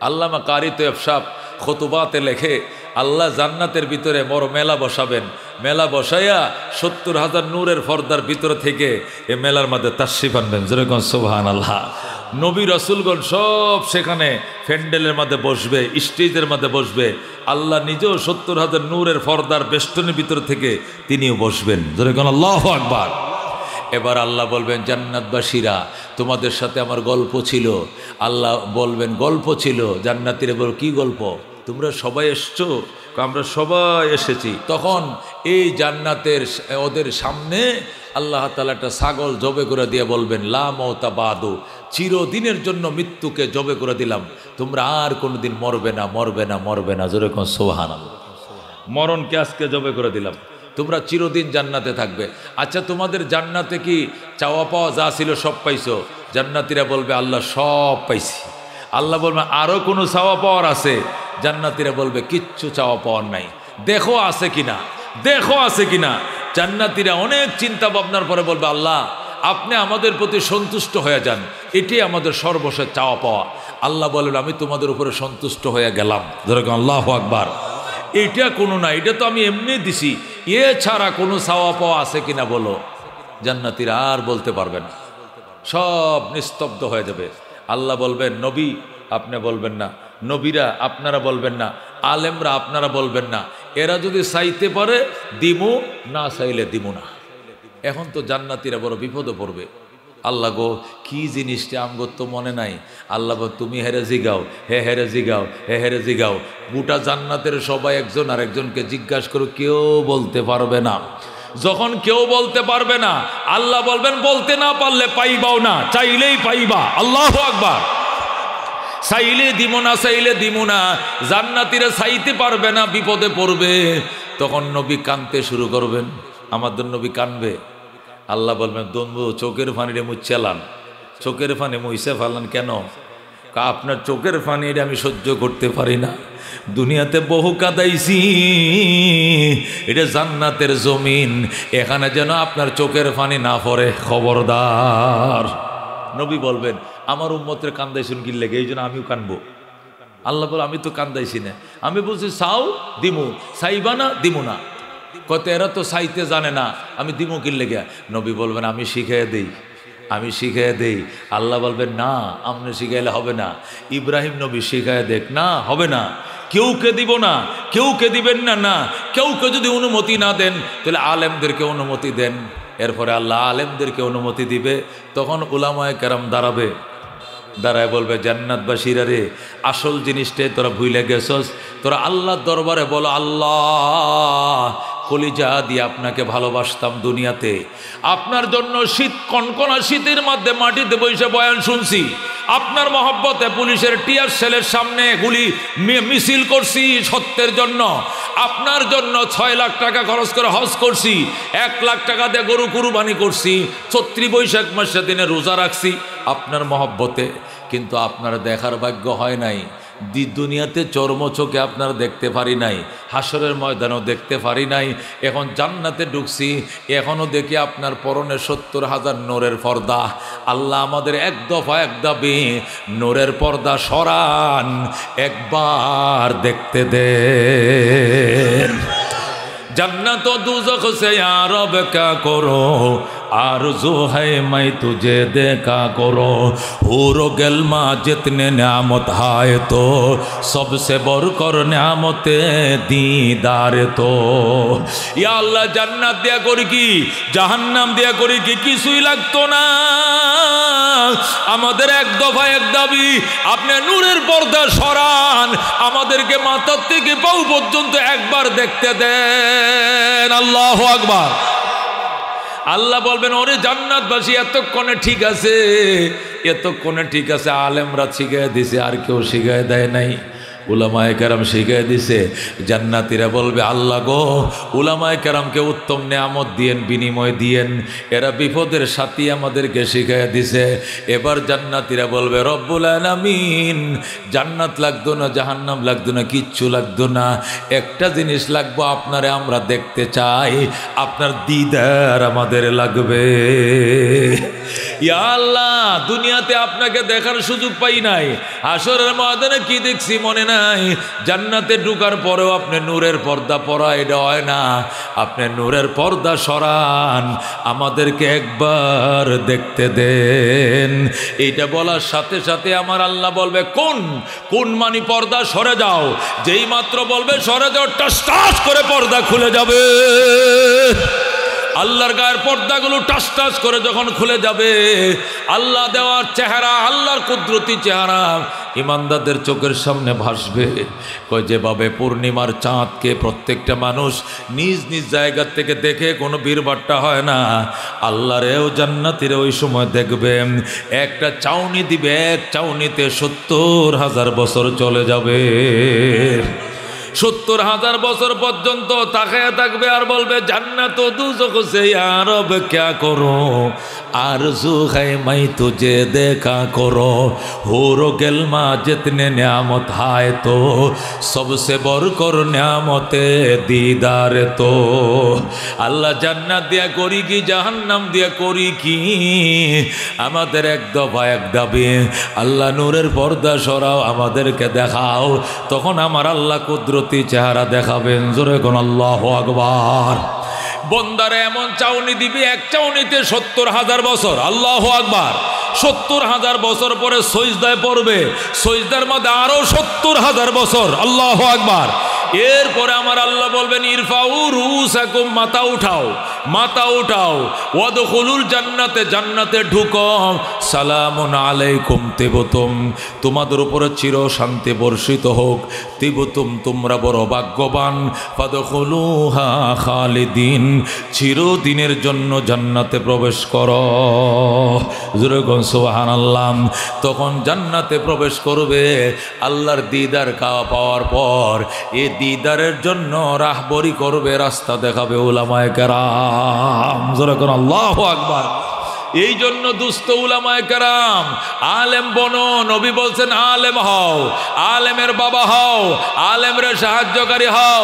Speaker 1: আল্লামা কারি তৈয়ব সাহেব খুতুবাতে লেখে, আল্লাহ জান্নাতের ভিতরে বড় মেলা বসাবেন। মেলা বসাইয়া 70,000 নূরের পর্দার ভিতর থেকে এ মেলার মধ্যে তাশরিফ আনবেন। যেরকম সুবহানাল্লাহ। নবী রাসূলগণ সব সেখানে প্যান্ডেলের মধ্যে বসবে, স্টেজের মধ্যে বসবে। আল্লাহ নিজেও 70,000 নূরের পর্দার বেষ্টনের ভিতর থেকে তিনিও বসবেন। যেরকম আল্লাহু আকবার। এবার আল্লাহ বলবেন, জান্নাতবাসীরা তোমাদের সাথে আমার গল্প ছিল। আল্লাহ বলবেন, গল্প ছিল? জান্নাতীরা বল, কি গল্প? তোমরা সবাই এসছো? আমরা সবাই এসেছি। তখন এই জান্নাতের ওদের সামনে আল্লাহ তাআলা একটা ছাগল জবে করে দিয়ে বলবেন, লা মওতা বাদু, চিরদিনের জন্য মৃত্যুকে জবে করে দিলাম, তোমরা আর কোনোদিন মরবে না, মরবে না, মরবে না। জোরে কোন সুবহানাল্লাহ। মরণকে আজকে জবে করে দিলাম, তোমরা চিরদিন জান্নাতে থাকবে। আচ্ছা, তোমাদের জান্নাতে কি চাওয়া পাওয়া যা ছিল সব পাইছো? জান্নাতীরা বলবে, আল্লাহ সব পাইছি। আল্লাহ বলবে, আরও কোনো চাওয়া পাওয়ার আছে? জান্নাতীরা বলবে, কিচ্ছু চাওয়া পাওয়ার নাই, দেখো আছে কিনা, দেখো আছে কিনা। জান্নাতীরা অনেক চিন্তা ভাবনার পরে বলবে, আল্লাহ আপনি আমাদের প্রতি সন্তুষ্ট হয়ে যান, এটি আমাদের সর্বশেষ চাওয়া পাওয়া। আল্লাহ বলেন, আমি তোমাদের উপরে সন্তুষ্ট হয়ে গেলাম। যেরকম আল্লাহু আকবার। এটা কোনো না, এটা তো আমি এমনি দিছি, এ ছাড়া কোনো চাওয়া পাওয়া আছে কিনা বলো। জান্নাতীরা আর বলতে পারবে না, সব নিস্তব্ধ হয়ে যাবে। আল্লাহ বলবেন, নবী আপনি বলবেন না, নবীরা আপনারা বলবেন না, আলেমরা আপনারা বলবেন না, এরা যদি চাইতে পারে দিমু, না চাইলে দিমু না। এখন তো জান্নাতীরা বড় বিপদে পড়বে। আল্লাহ গো, কি জিনিসটা আমগো তো মনে নাই। আল্লাহ গো, তুমি হেরে জিগাও, হে হেরে জিগাও, হে হেরে জিগাও। গোটা জান্নাতের সবাই একজন আর একজনকে জিজ্ঞাসা করো, কেউ বলতে পারবে না। যখন কেউ বলতে পারবে না, আল্লাহ বলবেন, বলতে না পারলে পাইবাও না, চাইলেই পাইবা। আল্লাহু আকবার। চাইলে দিব না, চাইলে দিব না। জান্নাতীরা চাইতে পারবে না, বিপদে পড়বে। তখন নবী কাঁদতে শুরু করবেন। আমাদের নবী কাঁদবে। আল্লাহ বলবেন, বন্ধু চোখের পানিরে মুচ্ছালান, চোখের পানি মুইসে ফেলান কেন? আপনার চোখের পানি এটা আমি সহ্য করতে পারি না, দুনিয়াতে বহু কাদাইছি, এটা জান্নাতের জমিন, এখানে যেন আপনার চোখের পানি না পড়ে, খবরদার। নবী বলবেন, আমার উম্মতের কান্দাইছেন কি লেগে, এই জন্য আমিও কানবো। আল্লাহ বলে, আমি তো কান্দাইছি না, আমি বলছি চাও দিমু, চাইবা না দিমু না। কত এরা তো চাইতে জানে না, আমি দিমু কি লেগে। নবী বলবেন, আমি শিখিয়ে দেই, আমি শিখিয়ে দেই। আল্লাহ বলবেন, না আপনি শিখাইলে হবে না। ইব্রাহিম নবী শিখায় দেখ, না হবে না, কেউকে দিব না, কেউকে দিবেন না। না, কেউকে যদি অনুমতি না দেন, তাহলে আলেমদেরকে অনুমতি দেন। এরপরে আল্লাহ আলেমদেরকে অনুমতি দিবে। তখন উলামায়ে কেরাম দাঁড়াবে, দাঁড়ায় বলবে, জান্নাতবাসীরা রে, আসল জিনিসটাই তোরা ভুলে গেছস। তোরা আল্লাহর দরবারে বলো, আল্লাহ কলিজা দিয়ে আপনাকে ভালোবাসতাম দুনিয়াতে, আপনার জন্য শীত কনকনা শীতের মধ্যে মাটিতে বসে বয়ান শুনছি, আপনার মহব্বতে পুলিশের টিয়ার সেলের সামনে গুলি মিছিল করছি সত্যের জন্য, আপনার জন্য 6 লাখ টাকা খরচ করে হজ করছি, 1 লাখ টাকা দিয়ে গরু কুরবানি করছি, 34 বৈশাখ মাসের দিনে রোজা রাখছি আপনার মহব্বতে। কিন্তু আপনার দেখার ভাগ্য হয় নাই, দুনিয়াতে চর্মচোখে আপনারা দেখতে পারি নাই, হাসরের ময়দানও দেখতে পারি নাই, এখন জান্নাতে ঢুকছি, এখনও দেখি আপনার পরনে 70,000 নূরের পর্দা। আল্লাহ আমাদের এক দফা এক দাবি, নূরের পর্দা সরান, একবার দেখতে দেন। जन्नत व दोज़ख से या रब क्या करो, आरज़ू है मैं तुझे देखा करो, हूर गलमा जितने नियामत है तो सबसे बढ़कर नियामत दीदार तो। या अल्लाह जन्नत दिया करी कि জাহান্নাম দিয়া করি কি কিছুই লাগতো না, আমাদের এক দফা এক দাবি, আপনি নূরের পর্দা সরান, আমাদেরকে মাথার থেকে পাও পর্যন্ত একবার দেখতে দেন। আল্লাহু আকবার। আল্লাহ বলবেন ওরে জান্নাতবাসী এতক্ষণে ঠিক আছে, এতক্ষণে ঠিক আছে, আলেমরা শিখায় দিছে, আর কেউ শিখায় দেয় নাই, উলামায়ে কেরাম শিখায় দিছে। জান্নাতীরা বলবে আল্লাহ গো, উলামায়ে কেরামকে উত্তম নেয়ামত দিয়েন, বিনিময় দিয়েন, এরা বিপদের সাথী আমাদেরকে শিখায় দিছে। এবার জান্নাতীরা বলবে রব্বুল আলামিন, জান্নাত লাগতো না, জাহান্নাম লাগতো না, কিচ্ছু লাগতো না, একটা জিনিস লাগবে, আপনারে আমরা দেখতে চাই, আপনার দিদার আমাদের লাগবে। ইয়া আল্লাহ, দুনিয়াতে আপনাকে দেখার সুযোগ পাই নাই, হাসরের ময়দানে কি দেখছি মনে নাই, জান্নাতে ঢোকার পরেও আপনি নূরের পর্দা পরা, এটা হয় না, আপনি নূরের পর্দা সরান, আমাদেরকে একবার দেখতে দেন। এইটা বলার সাথে সাথে আমার আল্লাহ বলবে কোন কোন মানি পর্দা সরে যাও, যেই মাত্র বলবে সরে যাও, টাস টাস করে পর্দা খুলে যাবে। আল্লাহর গায়ের পর্দাগুলো টাস টাস করে যখন খুলে যাবে, আল্লাহ দেওয়ার চেহারা, আল্লাহর কুদরতি চেহারা ইমানদারদের চোখের সামনে ভাসবে। কয় যেভাবে পূর্ণিমার চাঁদকে প্রত্যেকটা মানুষ নিজ নিজ জায়গা থেকে দেখে কোনো বীরবাট্টা হয় না, আল্লাহরেও জান্নাতীরা ওই সময় দেখবে, একটা চাউনি দিবে, এক চাউনিতে 70,000 বছর চলে যাবে। 70,000 বছর পর্যন্ত তাকায় থাকবে আর বলবে জান্নাত ও দুজখ সে ইয়া রব क्या करो, आरज़ू है मैं तुझे देखा करो, हूर गिलमा जितने नियामत है तो सबसे बढ़कर नियामत दीदार तो। আল্লাহ জান্নাত দিয়া করি কি জাহান্নাম দিয়া করি কি, আমাদের এক দফা এক দাবি, আল্লাহ নূরের পর্দা সরাও, আমাদেরকে দেখাও, তখন আমার আল্লাহ কুদরতি চেহারা দেখাবেন। জোরে কোন আল্লাহু আকবার। বন্দারে এমন চাউনি দিবি, এক চাউনিতে 70,000 বছর। আল্লাহু আকবার। 70,000 বছর পরে সজদায় পড়বে, সজদার মধ্যে আরো 70,000 বছর। আল্লাহু আকবার। এরপরে আমার আল্লাহ বলবেন ইরফাউ রুসাকুম, মাথা উঠাও, মাথা উঠাও, ওয়াদখুলুল জান্নাতে, জান্নাতে ঢুকো, সালামুন আলাইকুম তিবতুম, তোমাদের উপরে চির শান্তি বর্ষিত হোক, তিবতুম, তোমরা বড় ভাগ্যবান, ফাদখুলুহা খালিদিন, চিরদিনের জন্য জান্নাতে প্রবেশ করো। জোরে কোন সুবহানাল্লাহ। তখন জান্নাতে প্রবেশ করবে, আল্লাহর দিদার পাওয়ার পর এই দিদারের জন্য রাহবরি করবে, রাস্তা দেখাবে উলামায়ে কেরাম। জোরে কোন আল্লাহু আকবার। এই জন্য দুস্থ উলামায়ে কেরাম, আলেম বনো, নবী বলছেন আলেম হও, আলেমের বাবা হও, আলেমরে সাহায্যকারী হও,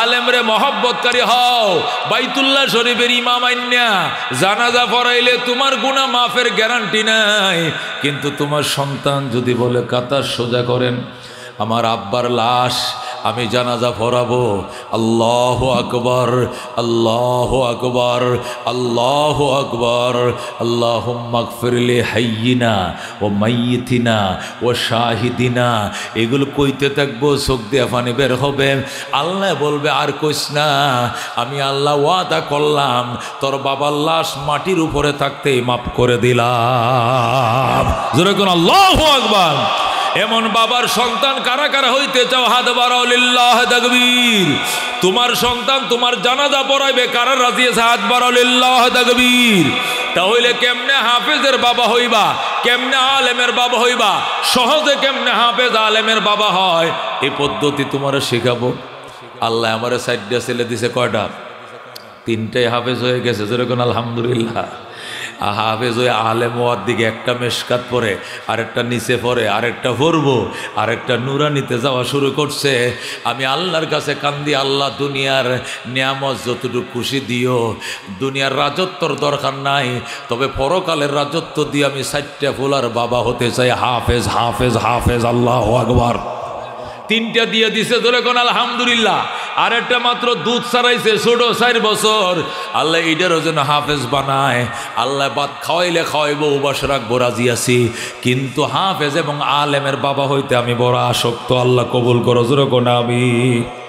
Speaker 1: আলেমরে মহব্বতকারী হও। বাইতুল্লাহ শরীফের ইমাম আইন্যা জানাজা পড়াইলে তোমার গুনাহ মাফের গ্যারান্টি নাই, কিন্তু তোমার সন্তান যদি বলে কাতার সোজা করেন, আমার আব্বার লাশ আমি জানাজা পড়াবো, আল্লাহু আকবার, আল্লাহু আকবার, আল্লাহু আকবার, আল্লাহুম্মা গফিরলি হাইয়িনা ও মাইয়িতিনা ও শাহিদিনা, এগুলো কইতে থাকবো, চোখ দিয়ে পানি বের হবে। আল্লাহ বলবে আর কইস না, আমি আল্লাহ ওয়াদা করলাম তোর বাবার লাশ মাটির উপরে থাকতেই মাফ করে দিলাম। জোরে কোন আল্লাহু আকবার। এমন বাবার সন্তান কারা কারা হইতে চাও? হাত বাড়াও, লিল্লাহ তাকবীর। তোমার সন্তান তোমার জানাজা পড়াইবে, কারা রাজি আছে? হাত বাড়াও, লিল্লাহ তাকবীর। তাহলে কেমনে হাফেজের বাবা হইবা, কেমনে আলেমের বাবা হইবা, সহজে কেমনে হাফেজ আলেমের বাবা হয়, এই পদ্ধতি তোমার শেখাবো। আল্লাহ আমারে 4টা ছেলে দিছে, কয়টা? 3টাই হাফেজ হয়ে গেছে। যেরকম আলহামদুলিল্লাহ। হাফেজ ওই আলেম হওয়ার দিকে একটা মেশকাত পরে, আরেকটা নিচে পড়ে, আরেকটা পড়বো, আরেকটা নুরানিতে যাওয়া শুরু করছে। আমি আল্লাহর কাছে কান্দি, আল্লাহ দুনিয়ার নিয়ামত যতটুকু খুশি দিও, দুনিয়ার রাজত্বর দরকার নাই, তবে পরকালের রাজত্ব দিয়ে আমি 4টা ফুলার বাবা হতে চাই। হাফেজ হাফেজ হাফেজ, আল্লাহু আকবার। 3টা দিয়ে দিছে, ধরে কোন আলহামদুলিল্লাহ। আর একটা মাত্র দুধ ছাড়াইছে, ছোট 4 বছর। আল্লাহ এইটারও যেন হাফেজ বানায়। আল্লাহ ভাত খাওয়াইলে খাওয়াইবো, উপাস রাখবো, রাজি আছি, কিন্তু হাফেজ এবং আলেমের বাবা হইতে আমি বড় আসক্ত। আল্লাহ কবুল করো, জোরে কোন আমিন।